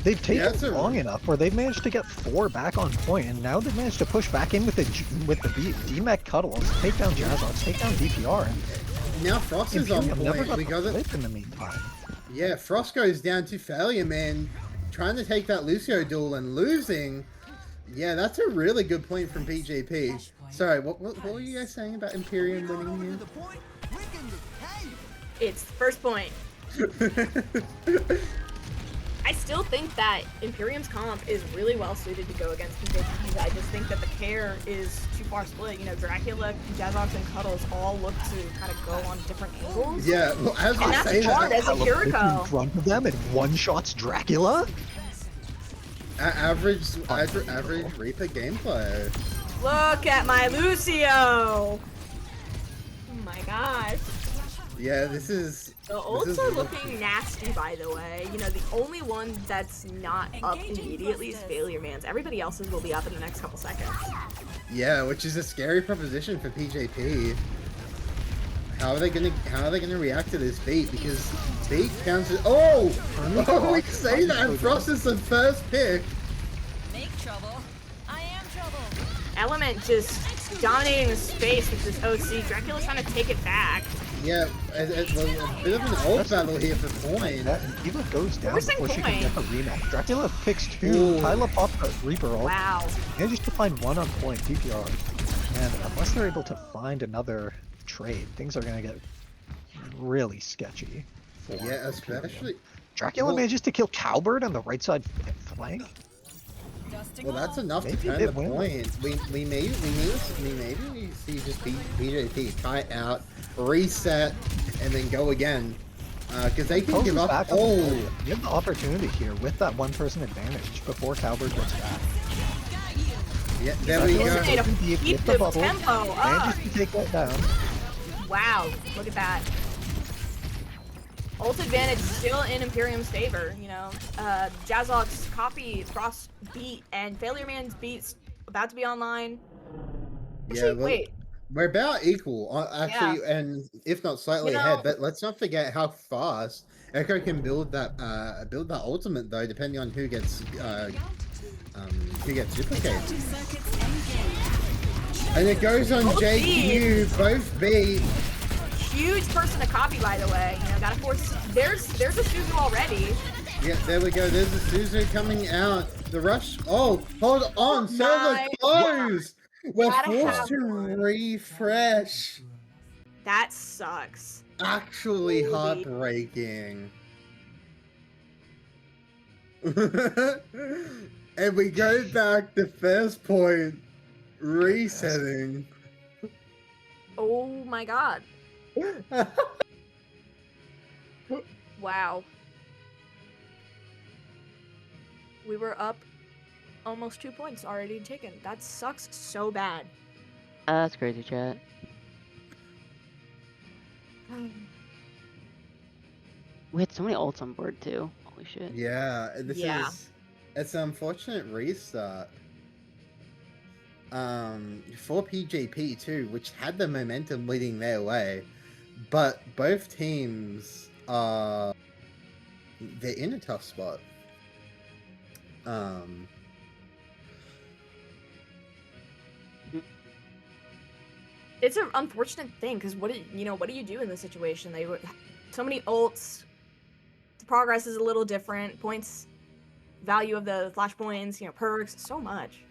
They've taken that's a- long enough where they've managed to get 4 back on point, and now they've managed to push back in with the beat. DMAC Cuddles, take down Jazzox, take down DPR, and Now Frost is on Imperium never point. got We the got it. flip in the meantime. Yeah, Frost goes down to Failure Man, trying to take that Lucio duel and losing. Yeah, that's a really good point from PJP. Sorry, what were you guys saying about Imperium winning It's first point. here? I still think that Imperium's comp is really well suited to go against PJP's. I just think that the care is too far split. You know, Dracula, Jazzox, and Cuddles all look to kind of go on different angles. Yeah, well, as And I that's say hard that, as a Kiriko. In front of them and one-shots Dracula? average Reaper gameplay. Look at my Lucio! Oh my gosh. Yeah, this is. The ults are looking nasty, by the way. You know, the only one that's not up immediately is Failure Man's. Everybody else's will be up in the next couple seconds. Yeah, which is a scary proposition for PJP. How are they gonna react to this beat? Because beat counts as we can say that Frost is the first pick. Make trouble. I am trouble. Element just dominating the space with this OC. Dracula's trying to take it back. Yeah, it's a bit of an ult battle here for Coin. That Eva goes down We're saying before she can point. get her rematch. Dracula picks two. Ooh. Tyler popped a Reaper ult. Wow. Manages to find one on point, DPR. And unless they're able to find another trade, things are going to get really sketchy. For Yeah, Imperium. especially. Dracula well- manages to kill Cowbird on the right side flank. Well, that's enough to Maybe turn they the win. point. We maybe see just beat PJP, tie out, reset, and then go again. Because they can Poses give up. back on the board. You have the opportunity here with that one-person advantage before Cowbird gets back. Yeah, there we Dracula's go. made a Deep keep with the the bubble. tempo up. Manages to take that down. Wow, look at that. Ult advantage still in Imperium's favor, you know. Jazzox copy, Frost beat, and Failure Man's beat's about to be online. Yeah, Actually, well, wait. we're about equal, actually, and if not slightly You know- ahead. But let's not forget how fast Echo can build that ultimate, though, depending on who gets duplicated. And it goes on Both JQ, both beat. Huge person to copy, by the way. You know, gotta force. There's a Suzu already. Yeah, there we go. There's a Suzu coming out. The rush. Oh, hold on. Server My closed. We're Gotta forced have to refresh. That sucks. Actually Holy. heartbreaking. And we go back to first point, resetting. Oh my god. Wow. We were up almost 2 points already taken. That sucks so bad. That's crazy, chat. We had so many ults on board too. Holy shit. Yeah, Yeah. it's an unfortunate restart. For PJP too, which had the momentum leading their way, but both teams they're in a tough spot. It's an unfortunate thing because what do you do in this situation? They would so many ults. The progress is a little different. Points, value of the flashpoints, you know, perks, so much.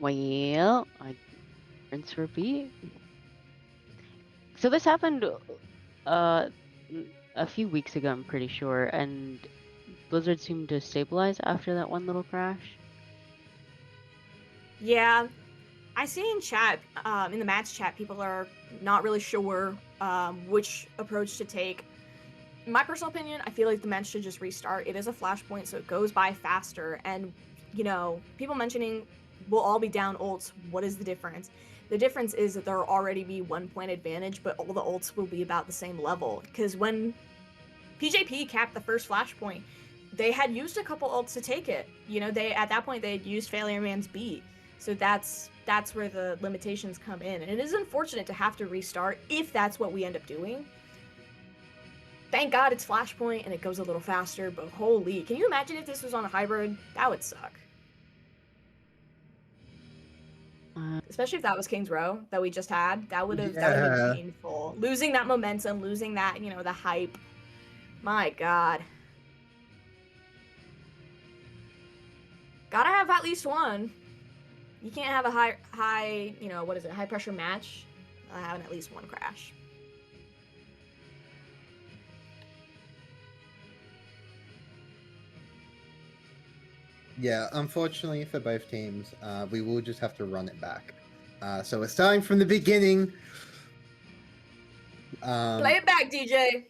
Well, I rinse repeat. So this happened a few weeks ago, I'm pretty sure, and Blizzard seemed to stabilize after that one little crash. Yeah, I see in chat, in the match chat, people are not really sure which approach to take. In my personal opinion, I feel like the match should just restart. It is a flashpoint, so it goes by faster. And, you know, people mentioning we'll all be down ults. What is the difference? The difference is that there will already be 1 point advantage, but all the ults will be about the same level. Because when PJP capped the first flashpoint, they had used a couple ults to take it. You know, at that point they had used Failure Man's beat. So that's where the limitations come in. And it is unfortunate to have to restart if that's what we end up doing. Thank God it's Flashpoint and it goes a little faster, but holy, can you imagine if this was on a hybrid? That would suck. Especially if that was King's Row that we just had. That would have been painful. Losing that momentum, losing that, you know, the hype. My God. Gotta have at least one. You can't have a high, you know, what is it, high pressure match, having at least one crash. Yeah, unfortunately for both teams, we will just have to run it back. So we're starting from the beginning. Play it back, DJ.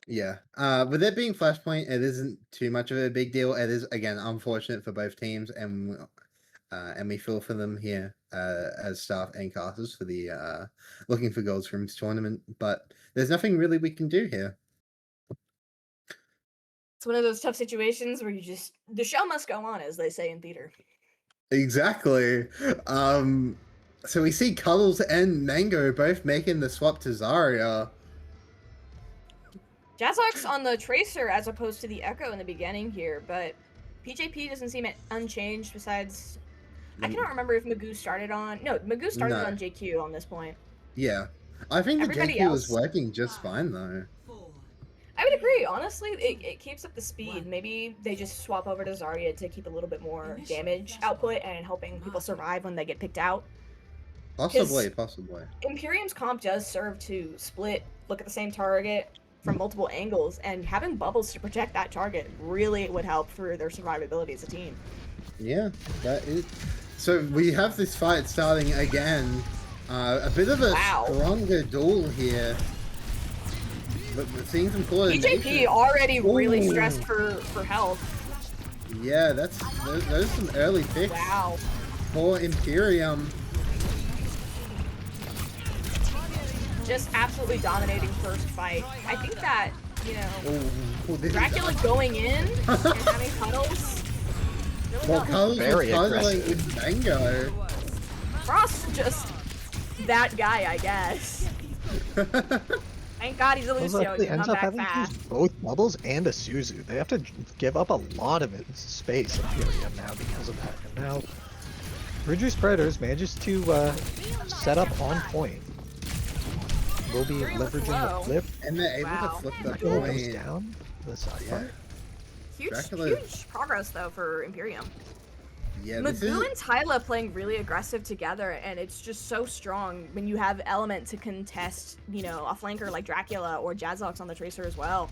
Yeah. With it being Flashpoint, it isn't too much of a big deal. It is, again, unfortunate for both teams, and we feel for them here as staff and casters for the looking for golds from this tournament. But there's nothing really we can do here. It's one of those tough situations where you just, the show must go on, as they say in theater. Exactly. So we see Cuddles and Mango both making the swap to Zarya. Jazzox on the Tracer as opposed to the Echo in the beginning here, but PJP doesn't seem unchanged besides... I cannot remember if Magoo started on... No, Magoo started on JQ on this point. Yeah. I think Everybody the JQ else... was working just fine, though. I would agree. Honestly, it keeps up the speed. Maybe they just swap over to Zarya to keep a little bit more damage output and helping people survive when they get picked out. Possibly. Imperium's comp does serve to split, look at the same target from multiple angles, and having bubbles to protect that target really would help for their survivability as a team. Yeah, that is... So we have this fight starting again. A bit of a stronger duel here. But we're seeing some coordination. PJP already really stressed for health. Yeah, those are some early picks. Wow. For Imperium. Just absolutely dominating first fight. I think that, you know, Dracula is... going in and having Cuddles. Really well, Cuddles was cuddling aggressive. with Mango. Frost just that guy, I guess. Thank God he's a Lucio. Actually He ends come up back having to fast. use both bubbles and a Suzu. They have to give up a lot of it space Imperium now because of that. And now, Reduce Predators manages to set up on point. We'll be leveraging the flip. And they're able to flip the Dracula point. goes down the side fire. Huge progress though for Imperium. Yeah, Magoo and Tyla playing really aggressive together, and it's just so strong when you have Element to contest, you know, a flanker like Dracula or Jazzox on the Tracer as well.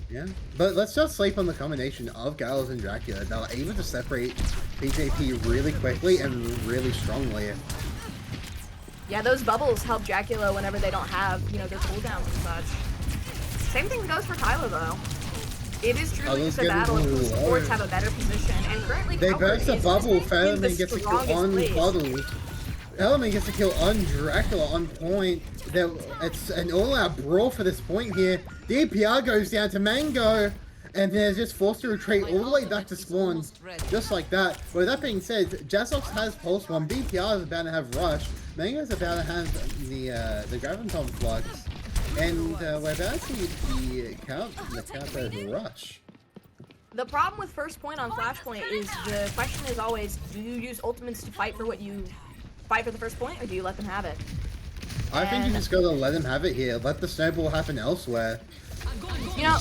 Yeah, but let's not sleep on the combination of Gallows and Dracula. They were able to separate PJP really quickly and really strongly. Yeah, those bubbles help Dracula whenever they don't have, you know, their cooldowns and such. Same thing goes for Tyla though. It is truly just a battle of who supports have a better position, and currently they burst a bubble, Element gets a kill on Bubbles. Element gets a kill on Dracula on point. It's an all-out brawl for this point here. The APR goes down to Mango, and they're just forced to retreat all the way back to spawn, just like that. With that being said, Jazzox has Pulse 1, BPR is about to have Rush, Mango's about to have the Graviton Flux, and we're about to see the counter Rush. The problem with first point on Flashpoint is the question is always, do you use ultimates to fight for the first point, or do you let them have it? I think you just gotta let them have it here. Let the snowball happen elsewhere. You know...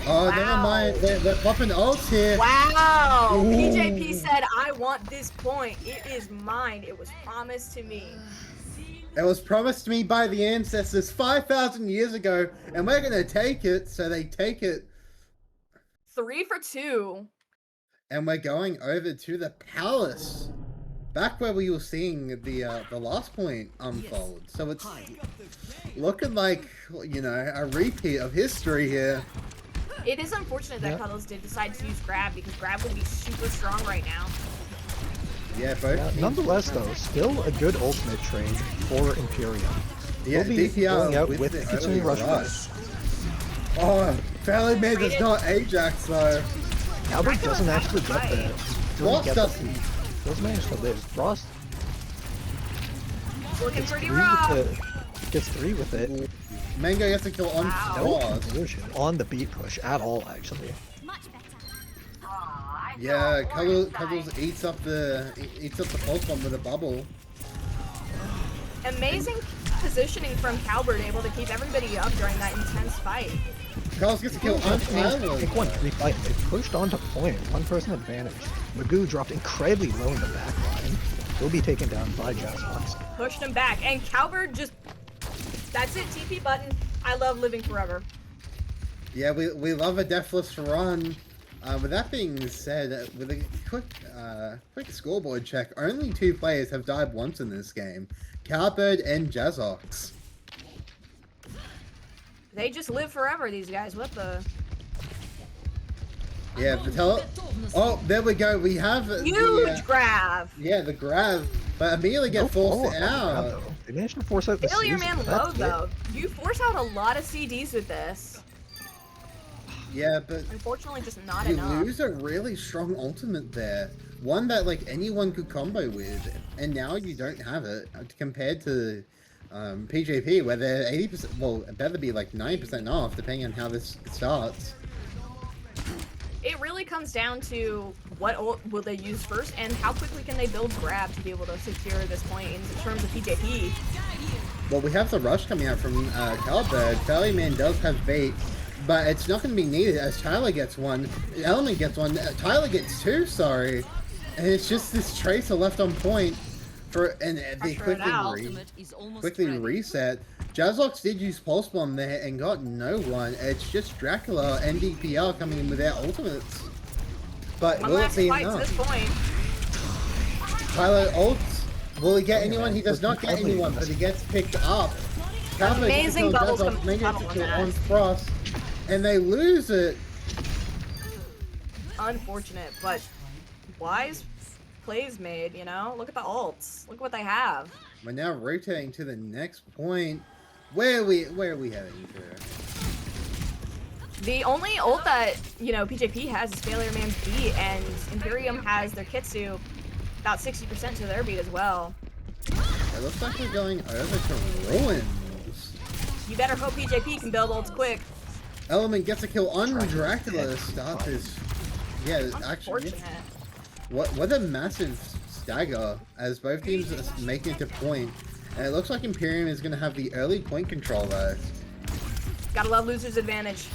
Oh, never mind. They're popping ults here. Wow! Ooh. PJP said, I want this point. It is mine. It was promised to me. It was promised to me by the ancestors 5,000 years ago, and we're gonna take it, so they take it. 3 for 2. And we're going over to the palace. Back where we were seeing the last point unfold. So it's looking like, you know, a repeat of history here. It is unfortunate that Cuddles did decide to use Grab, because Grab would be super strong right now. Yeah, both. Nonetheless, though, still a good ultimate trade for Imperium. Yeah, we'll be DPR going out with with the Kitsune early Rush. Oh, Fairly Made is not Ajax though. Albert doesn't actually get the... Frost doesn't. Does manage to live. Frost Looking gets pretty 3 rough. with it. Gets 3 with it. Mango gets a kill on No Frost. conversion on the beat push at all, actually. Yeah, Cuddles eats up the pulse bomb with a bubble. Amazing positioning from Calvert, able to keep everybody up during that intense fight. Carlos gets a kill on Tyler. Pick one, refight. They pushed onto point. One person advantage. Magoo dropped incredibly low in the back line. He'll be taken down by Jazzbox. Pushed him back, and Calvert just, that's it, TP button. I love living forever. Yeah, we love a deathless run. With that being said, with a quick scoreboard check, only 2 players have died once in this game. Cowbird and Jazzox. They just live forever, these guys. What the? Yeah, oh, there we go. We have Huge grab. Yeah, the grab, but immediately get forced out. They managed to force out the Failure Susan, man but low that's though. You force out a lot of CDs with this. Yeah, but Unfortunately, just not you enough. lose a really strong ultimate there. One that like anyone could combo with, and now you don't have it compared to PJP, where they're 80%. Well, it better be like 90% off, depending on how this starts. It really comes down to what ult will they use first, and how quickly can they build grab to be able to secure this point in terms of PJP. Well, we have the rush coming out from Calbird. Failure Man does have bait, but it's not going to be needed as Tyler gets one, Element gets one, Tyler gets 2, sorry. And it's just this Tracer left on point for, and they quickly reset. Jazzox did use Pulse Bomb there and got no one. It's just Dracula and DPR coming in with their ultimates. But One will it last be fight to this enough? point. Tyler ults. Will he get anyone? He does not get anyone, but he gets picked up. Calvert gets Amazing to kill bubbles Jazzox, coming from Mega tunnel gets on to kill that. on Frost, and they lose it. Unfortunate, but wise plays made, you know? Look at the ults. Look what they have. We're now rotating to the next point. Where are we heading to? The only ult that, you know, PJP has is Failure Man's beat, and Imperium has their Kitsu about 60% to their beat as well. It looks like we're going over to Ruins. You better hope PJP can build ults quick. Element gets a kill on Dracula to start this. Yeah, actually, Unfortunate. what a massive stagger as both teams are making it to point. And it looks like Imperium is going to have the early point control though. Gotta love loser's advantage.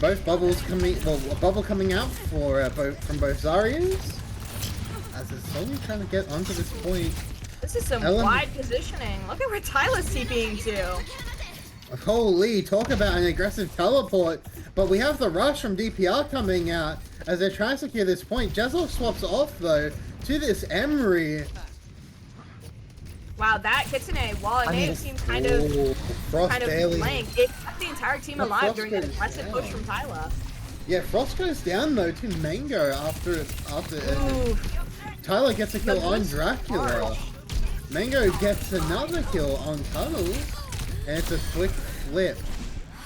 Both bubbles coming, well, a bubble coming out for from both Zaryas. As they're slowly trying to get onto this point. This is some wide positioning. Look at where Tyler's TPing to. Holy, talk about an aggressive teleport. But we have the rush from DPR coming out as they're trying to secure this point. Jezzel swaps off though to this Emery. Wow, that Kitsune, while it may have seemed kind of blank, it kept the entire team alive during that aggressive push from Tyler. Yeah, Frost goes down though to Mango after Tyler gets a kill on Dracula. Mango gets another kill on Tunnels, and it's a quick flip.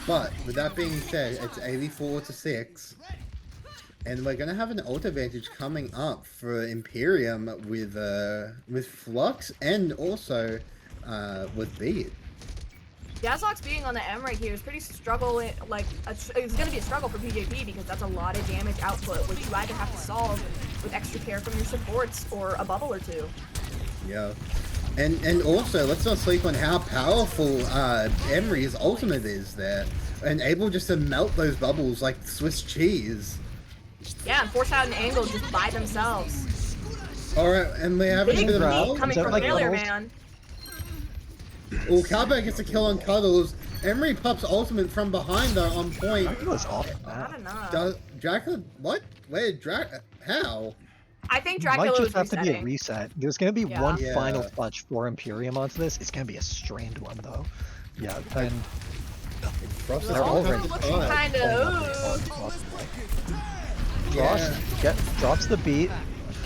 But with that being said, it's 84-6. And we're gonna have an ult advantage coming up for Imperium with Flux and also with Beat. Jazzox being on the M right here is pretty struggling. It's gonna be a struggle for PJP because that's a lot of damage output, which you either have to solve with extra care from your supports or a bubble or two. Yeah. And also, let's not sleep on how powerful Emery's ultimate is there, and able just to melt those bubbles like Swiss cheese. Yeah, and force out an angle just by themselves. Alright, and we have a Big bit of beat coming from Failure Man. Oh, Cowboy gets a kill on Cuddles. Emery pops ultimate from behind though on point. Dracula's off. Not enough. Dracula? What? Where? How? I think Might Dracula just was have to be a reset. There's gonna be one Yeah. final touch for Imperium onto this. It's gonna be a strained one though. Yeah, and Frost they're already looking kind of. Frost drops the beat,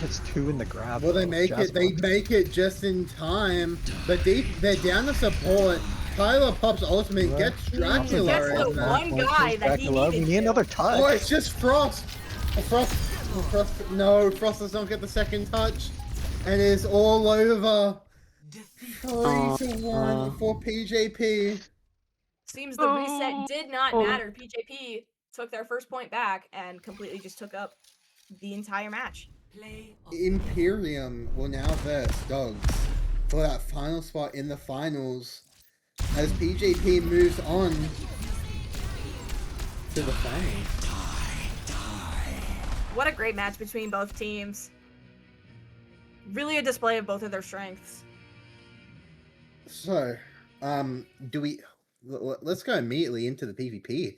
gets 2 in the grab. Well, they though. make it. They Jazzbox. make it just in time. But they're down to support. Tyler pops ultimate, gets Dracula. That's the in there. one guy that he Dracula, we needed need to. another touch. Oh, it's just Frost. Frost. No, Frost does not get the second touch, and it's all over. 3-1 for PJP. Seems the reset did not matter. PJP took their first point back and completely just took up the entire match. Imperium will now verse Dogs. for that final spot in the finals as PJP moves on to the finals. What a great match between both teams. Really a display of both of their strengths. So, let's go immediately into the MVP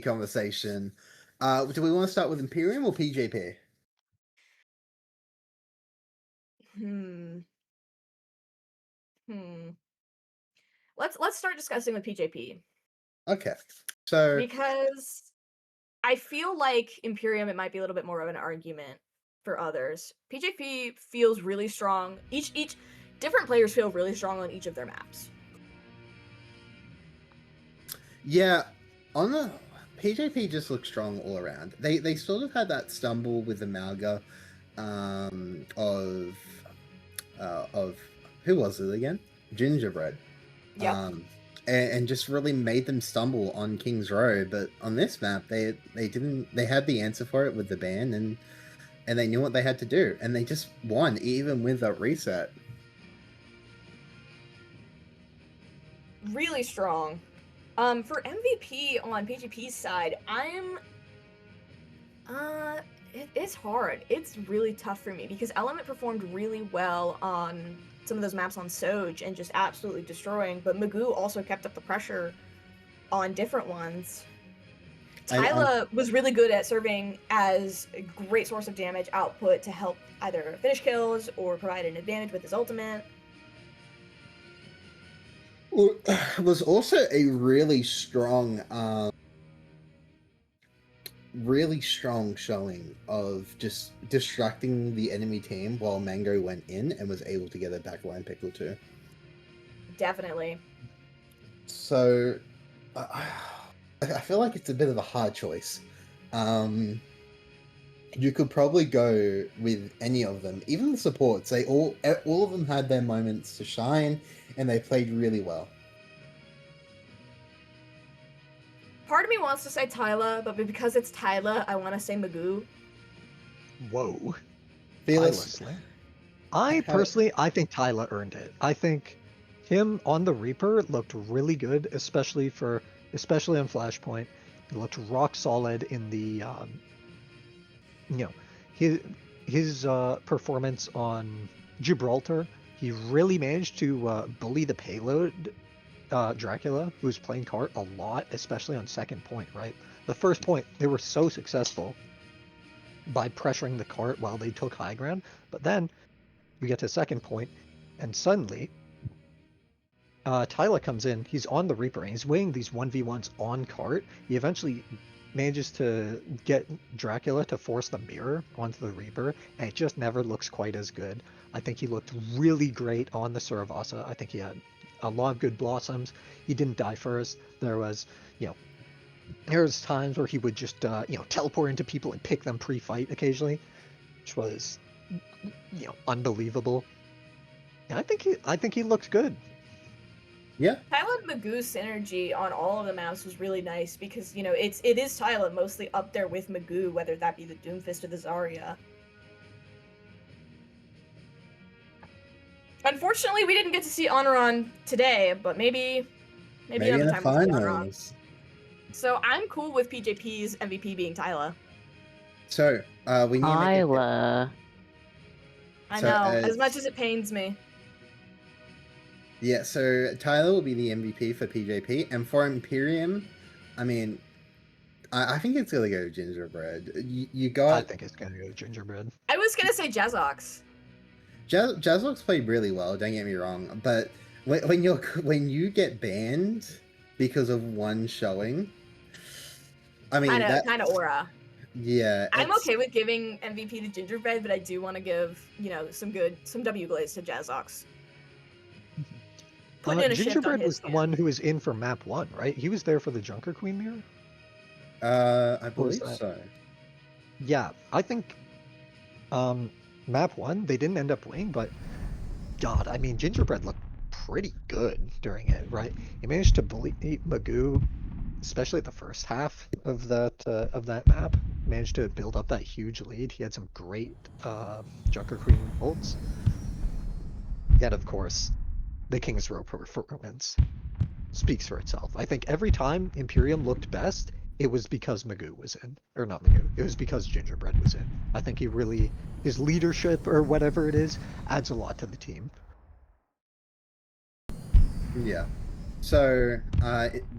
conversation. Do we want to start with Imperium or PJP? Let's start discussing with PJP. Okay, so Because I feel like Imperium, it might be a little bit more of an argument for others. PJP feels really strong. Each different players feel really strong on each of their maps. yeah, on the PJP just looks strong all around. They sort of had that stumble with the Malga, of who was it again? Gingerbread. Yeah. And just really made them stumble on King's Row. But on this map, they didn't. They had the answer for it with the ban, and they knew what they had to do, and they just won even with that reset. Really strong. For MVP on PGP's side, it's hard. It's really tough for me because Element performed really well on some of those maps on Soj and just absolutely destroying, but Magoo also kept up the pressure on different ones. Tyla was really good at serving as a great source of damage output to help either finish kills or provide an advantage with his ultimate. Was also a really strong showing of just distracting the enemy team while Mango went in and was able to get a backline pick or two. Definitely. So, I feel like it's a bit of a hard choice. You could probably go with any of them, even the supports. They all of them had their moments to shine, and they played really well. Part of me wants to say Tyla, but because it's Tyla, I want to say Magoo. Whoa. Fearless. I think Tyla earned it. I think him on the Reaper looked really good, especially on Flashpoint. He looked rock solid in the, his performance on Gibraltar. He really managed to bully the payload. Dracula, who was playing cart a lot, especially on second point, right? The first point, they were so successful by pressuring the cart while they took high ground, but then we get to second point, and suddenly Tyla comes in, he's on the Reaper, and he's winning these 1v1s on cart. He eventually manages to get Dracula to force the mirror onto the Reaper, and it just never looks quite as good. I think he looked really great on the Suravasa. I think he had a lot of good blossoms. He didn't die first. There was times where he would just teleport into people and pick them pre-fight occasionally, which was unbelievable. And I think he looked good. Yeah. Tyla and Magoo's synergy on all of the maps was really nice because it is Tyla mostly up there with Magoo, whether that be the Doomfist or the Zarya. Unfortunately, we didn't get to see Honoron today, but maybe another time we'll see Honoron. So I'm cool with PJP's MVP being Tyla. So we need Tyla. I know, as much as it pains me. Yeah, so Tyler will be the MVP for PJP, and for Imperium, I mean, I think it's gonna go Gingerbread. I think it's gonna go Gingerbread. I was gonna say Jazzox. Jazzox played really well. Don't get me wrong, but when you get banned because of one showing, I mean, kind of aura. Yeah, I'm okay with giving MVP to Gingerbread, but I do want to give some W glaze to Jazzox. Gingerbread was the one who was in for map 1, right? He was there for the Junker Queen mirror? I believe so. Yeah, I think map 1, they didn't end up winning, but God, I mean, Gingerbread looked pretty good during it, right? He managed to bully Magoo, especially the first half of that map. Managed to build up that huge lead. He had some great Junker Queen ults. Yet, of course, the King's Row performance speaks for itself. I think every time Imperium looked best, it was because Magoo was in. Or not Magoo, it was because Gingerbread was in. I think his leadership or whatever it is adds a lot to the team. Yeah. So,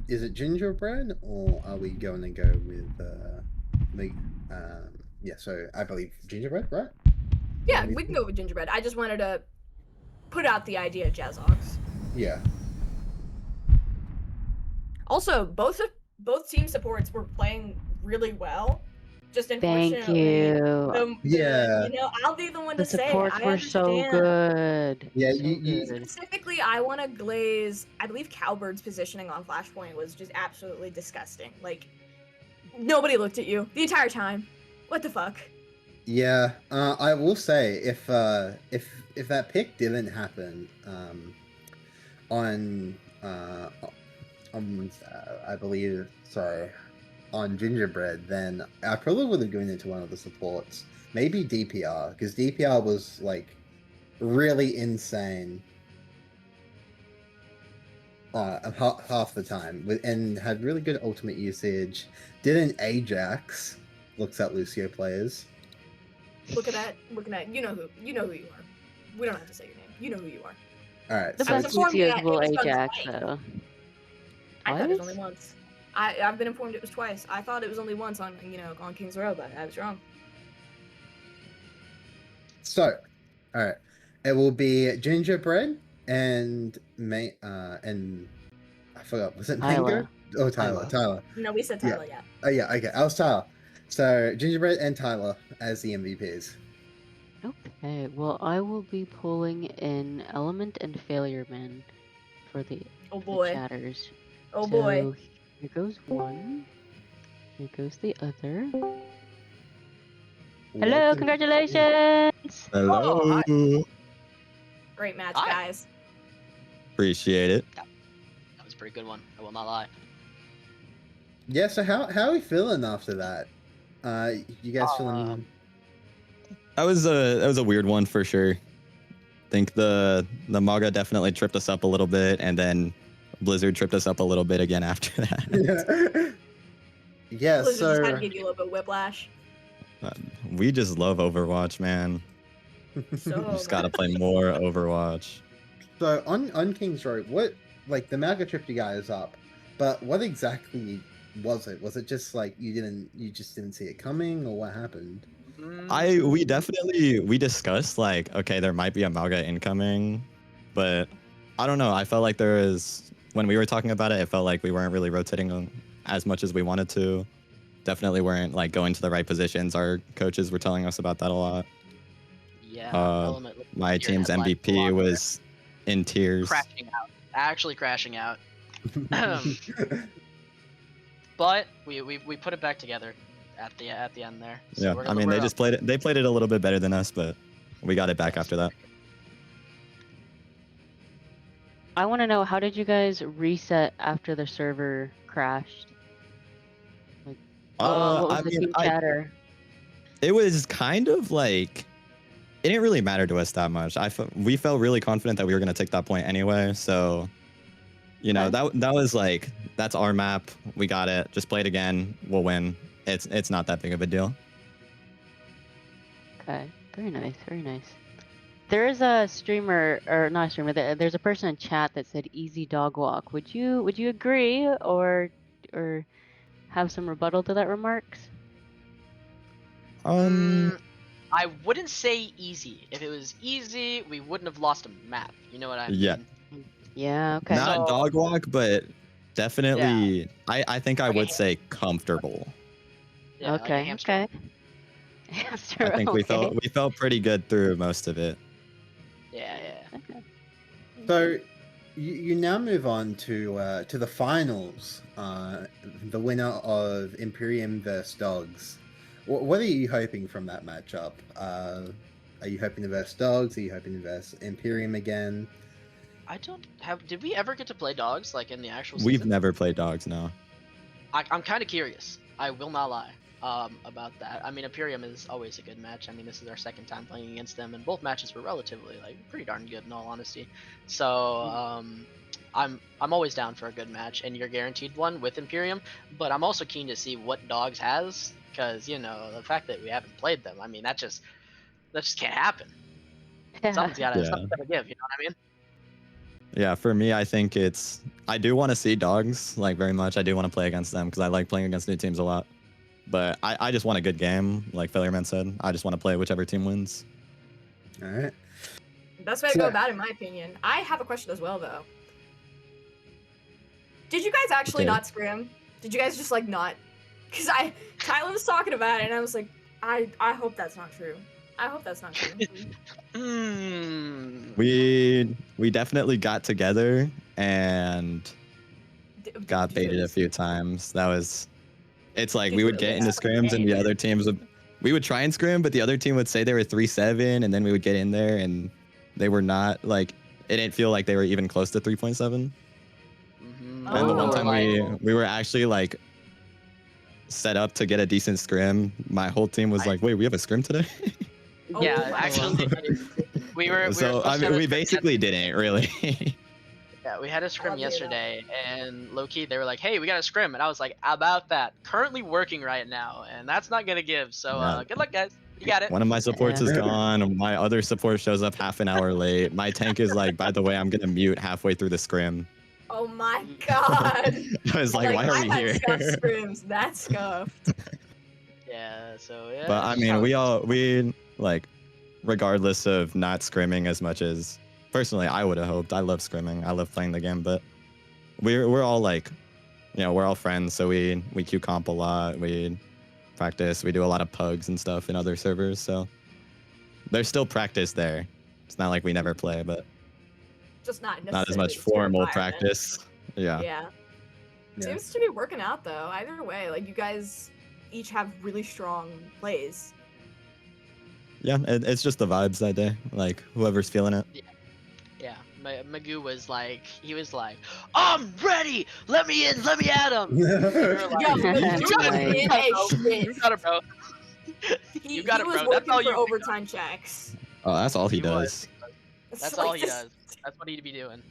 is it gingerbread, or are we going to go with yeah? So I believe gingerbread, right? Yeah, What do you we can think? go with gingerbread. I just wanted to put out the idea of Jazzox. Yeah. Also, both team supports were playing really well. Just Thank unfortunately, you. Yeah. I'll be the one The to say it. supports I were so understand. good. Yeah, So you- good. Specifically, I want to glaze. I believe Cowbird's positioning on Flashpoint was just absolutely disgusting. Like, nobody looked at you the entire time. What the fuck? Yeah. I will say if that pick didn't happen, on I believe, sorry, on gingerbread, then I probably would have gone into one of the supports, maybe DPR, because DPR was like really insane half the time, and had really good ultimate usage. Didn't Ajax looks at Lucio players? Look at that. Looking at you know who you are. We don't have to say your name. You know who you are. All right, The so I was best informed Lucio that is it Will was done Ajax, twice. though. I thought it was What? only once. I've been informed it was twice. I thought it was only once on on King's Row, but I was wrong. So, all right, it will be gingerbread and and I forgot, was it Mango? Tyler. Oh, Tyler. No, we said Yeah. Tyler. Yeah. Oh yeah, okay. I was Tyler. So gingerbread and Tyler as the MVPs. Okay, well, I will be pulling in Element and Failure Man for the, Oh for the boy. chatters. Oh So, boy. here goes one. Here goes the other. Hello, Welcome- congratulations! Oh, hi. Great match, Hi. guys. Appreciate it. That was a pretty good one. I will not lie. Yeah. So how are we feeling after that? You guys feeling? That was a weird one for sure. Think the Maga definitely tripped us up a little bit, and then Blizzard tripped us up a little bit again after that. Yeah. Blizzard just had to So give you a little bit of whiplash. We just love Overwatch, man. So Just gotta play more Overwatch. so on King's Road, what, like, the Maga tripped you guys up, but what exactly was it? Was it just like you just didn't see it coming, or what happened? We discussed like, okay, there might be a Maga incoming, but I don't know. I felt like there was, when we were talking about it, it felt like we weren't really rotating on as much as we wanted to. Definitely weren't like going to the right positions. Our coaches were telling us about that a lot. Yeah. Uh, My your team's headlights a MVP lot was in tears. crashing out. Actually crashing out. But we put it back together at the end there. So Yeah, we're I mean, we're they up. just played it. They played it a little bit better than us, but we got it back after that. I want to know, how did you guys reset after the server crashed? Like, what was I the mean, team chatter? it was kind of like, it didn't really matter to us that much. We felt really confident that we were going to take that point anyway. So, you know, Okay. that was like, that's our map. We got it. Just play it again. We'll win. It's not that big of a deal. Okay, very nice, very nice. There is a streamer, or not a streamer. There's a person in chat that said "easy dog walk." Would you agree, or have some rebuttal to that remarks? I wouldn't say easy. If it was easy, we wouldn't have lost a map. You know what I mean? Yeah. Yeah. Okay. Not So- dog walk, but definitely, I think I Like a would say comfortable. Yeah, like a Okay. hamster. Okay. Hamster, I think we okay. felt pretty good through most of it. Yeah, yeah. Okay. So you now move on to the finals. The winner of Imperium versus Dogs. What are you hoping from that matchup? Are you hoping to verse Dogs? Are you hoping to verse Imperium again? I don't have. Did we ever get to play dogs like in the actual We've season? never played dogs, no. I'm kind of curious. I will not lie. about that. I mean, Imperium is always a good match. I mean, this is our second time playing against them, and both matches were relatively like pretty darn good in all honesty. So I'm always down for a good match, and you're guaranteed one with Imperium. But I'm also keen to see what Dogs has, because you know the fact that we haven't played them. I mean, that just can't happen. Yeah. Something's gotta Yeah. give. You know what I mean? Yeah, for me, I think I do want to see Dogs, like, very much. I do want to play against them because I like playing against new teams a lot. But I just want a good game, like Failure said. I just want to play whichever team wins. All right. Best way to go about it, in my opinion. I have a question as well, though. Did you guys actually Okay. not scrim? Did you guys just like not? Because Tyler was talking about it, and I was like, I hope that's not true. I hope that's not true. We definitely got together and got Did you baited a guys- few times. It's like Did we you would get really into stop scrims and the game? other teams we would try and scrim, but the other team would say they were 3-7, and then we would get in there and they were not, like, it didn't feel like they were even close to 3.7. Mm-hmm. And the one Oh. time we were actually like set up to get a decent scrim, my whole team was like, wait, we have a scrim today? Oh Yeah, my actually, we were. So supposed I to mean, have a we scrim basically didn't really. Yeah, we had a scrim Oddly enough. yesterday, and low-key, they were like, hey, we got a scrim. And I was like, about that. Currently working right now, and that's not going to give. So Yeah. good luck, guys. You got it. One of my supports Yeah. is gone. My other support shows up half an hour late. My tank is like, by the way, I'm gonna mute halfway through the scrim. Oh my god. I was like, why are we I've here? had scuffed scrims. That's scuffed. Yeah, so yeah. But I that's mean, how it is. we like, regardless of not scrimming as much as personally I would have hoped. I love scrimming. I love playing the game, but we're all like, you know, we're all friends, so we queue comp a lot. We practice. We do a lot of pugs and stuff in other servers, so there's still practice there. It's not like we never play, but Just not not as necessarily much the same formal environment. practice. Yeah. Yeah. Yeah. Seems to be working out though. Either way, like you guys each have really strong plays. Yeah, it's just the vibes that day. Like, whoever's feeling it. Yeah, Magoo was like, I'm ready. Let me in. Let me at him. We were like, Yo, you you got was it. in You a got it, bro. You shit. got it, bro. He, You got he it, was bro. That's working all for you do. overtime checks. Oh, that's all he He does. That's It's all like he this- does. That's what he'd be doing.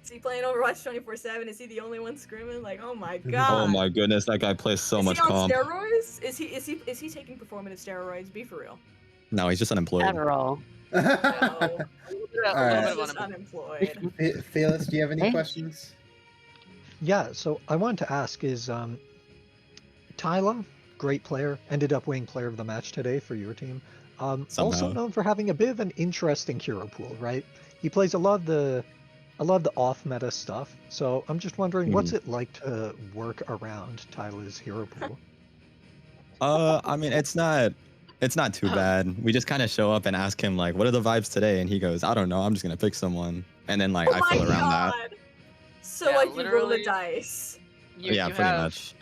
Is he playing Overwatch 24/7? Is he the only one scrimming? Like, oh my Oh god. Oh my goodness, that guy plays so is much he on comp. steroids? Is he taking performative steroids? Be for real. No, he's just unemployed. Adderall. No. A little bit Alright. of He's just unemployment. unemployed. Felix, do you have any Hey. questions? Yeah, so I wanted to ask is Tyler, great player, ended up winning player of the match today for your team. Also Somehow. known for having a bit of an interesting hero pool, right? He plays a lot of the off meta stuff. So I'm just wondering, what's it like to work around Tyler's hero pool? I mean, it's not too bad. We just kind of show up and ask him like, what are the vibes today? And he goes, I don't know, I'm just gonna pick someone. And then like Oh I my fill around that. god. So Yeah, like you roll the literally- dice. Yeah, pretty much.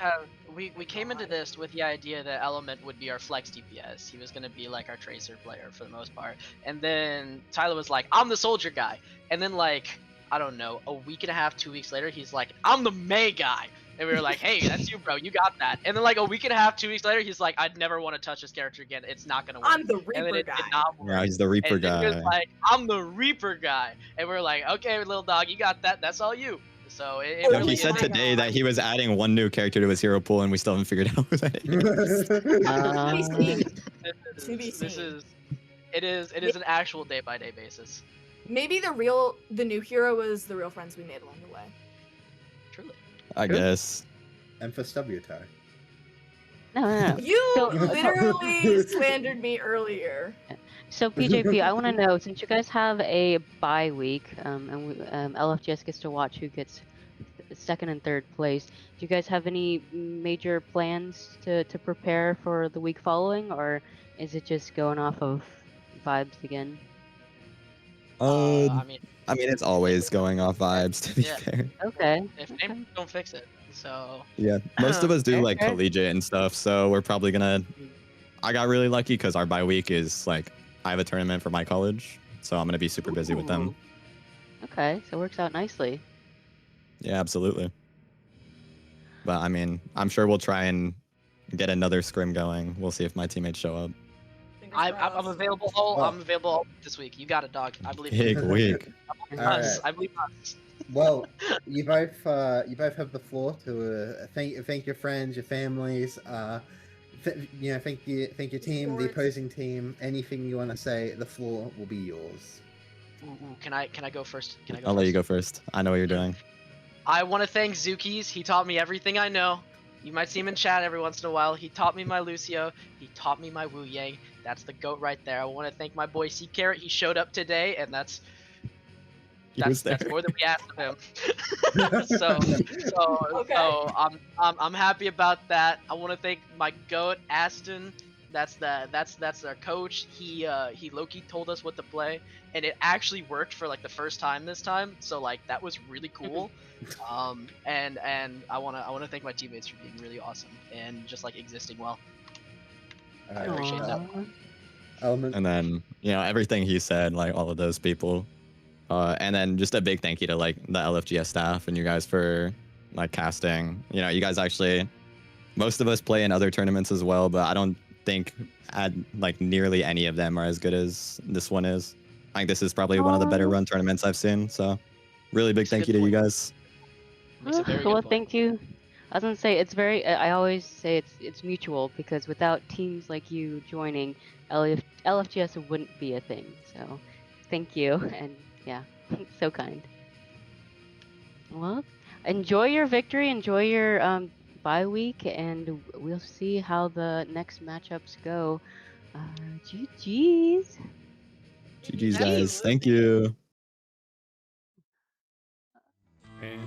We came into this with the idea that Element would be our flex DPS. He was gonna be like our tracer player for the most part. And then Tyler was like, I'm the soldier guy. And then like, I don't know, a week and a half, 2 weeks later, he's like, I'm the May guy. And we were like, hey, that's you, bro. You got that. And then like a week and a half, 2 weeks later, he's like, I'd never want to touch this character again. It's not gonna work. I'm the And then Reaper it guy. did not work. Yeah, he's the Reaper And then he was guy. like, I'm the Reaper guy. And we are like, okay, little dog, you got that. That's all you. So it Oh No, really he is said my like- today God. that he was adding one new character to his hero pool, and we still haven't figured out who that is. Uh, To be This seen. is it is an actual day by day basis. Maybe the new hero was the real friends we made along the way. Truly. I guess. And for W tie. no. You So- literally slandered me earlier. So PJP, I want to know, since you guys have a bye week, and LFGS gets to watch who gets second and third place, do you guys have any major plans to prepare for the week following, or is it just going off of vibes again? I mean, I mean, it's always going off vibes, to be Yeah. fair. Okay. if okay. names don't fix it, so Yeah, most of us do Fair, like fair. collegiate and stuff, so we're probably gonna. I got really lucky because our bye week is like I have a tournament for my college, so I'm gonna be super busy with them. Okay, so it works out nicely. Yeah, absolutely. But I mean, I'm sure we'll try and get another scrim going. We'll see if my teammates show up. Fingers I'm crossed. available all. Oh. I'm available all this week. You got it, dog. I believe in you. Big week. Alright. I believe us. Well, you both have the floor to thank your friends, your families, thank your team, the Sports. opposing team. Anything you want to say, the floor will be yours. Ooh, can I go first? Can I go I'll first? let you go first. I know what you're doing. I want to thank Zukis. He taught me everything I know. You might see him in chat every once in a while. He taught me my Lucio. He taught me my Wu Yang. That's the goat right there. I want to thank my boy C Carrot. He showed up today, and that's He was there. more than we asked of him. so Okay. I'm happy about that. I want to thank my goat Aston. That's our coach. He Loki told us what to play, and it actually worked for like the first time this time. So like that was really cool. And I wanna thank my teammates for being really awesome and just like existing well. I appreciate that. Aw. Element. And then, everything he said, like all of those people. And then just a big thank you to like the LFGS staff and you guys for like casting. You guys actually, most of us play in other tournaments as well, but I don't think like nearly any of them are as good as this one is. I think this is probably one of the better run tournaments I've seen. So really big That's a thank you good to you point. guys. Makes a very good Well, point. thank you. I was gonna say it's very. I always say it's mutual because without teams like you joining, LFGS wouldn't be a thing. So, thank you, and yeah, so kind. Well, enjoy your victory, enjoy your bye week, and we'll see how the next matchups go. GG's. GG's guys. Thank you. And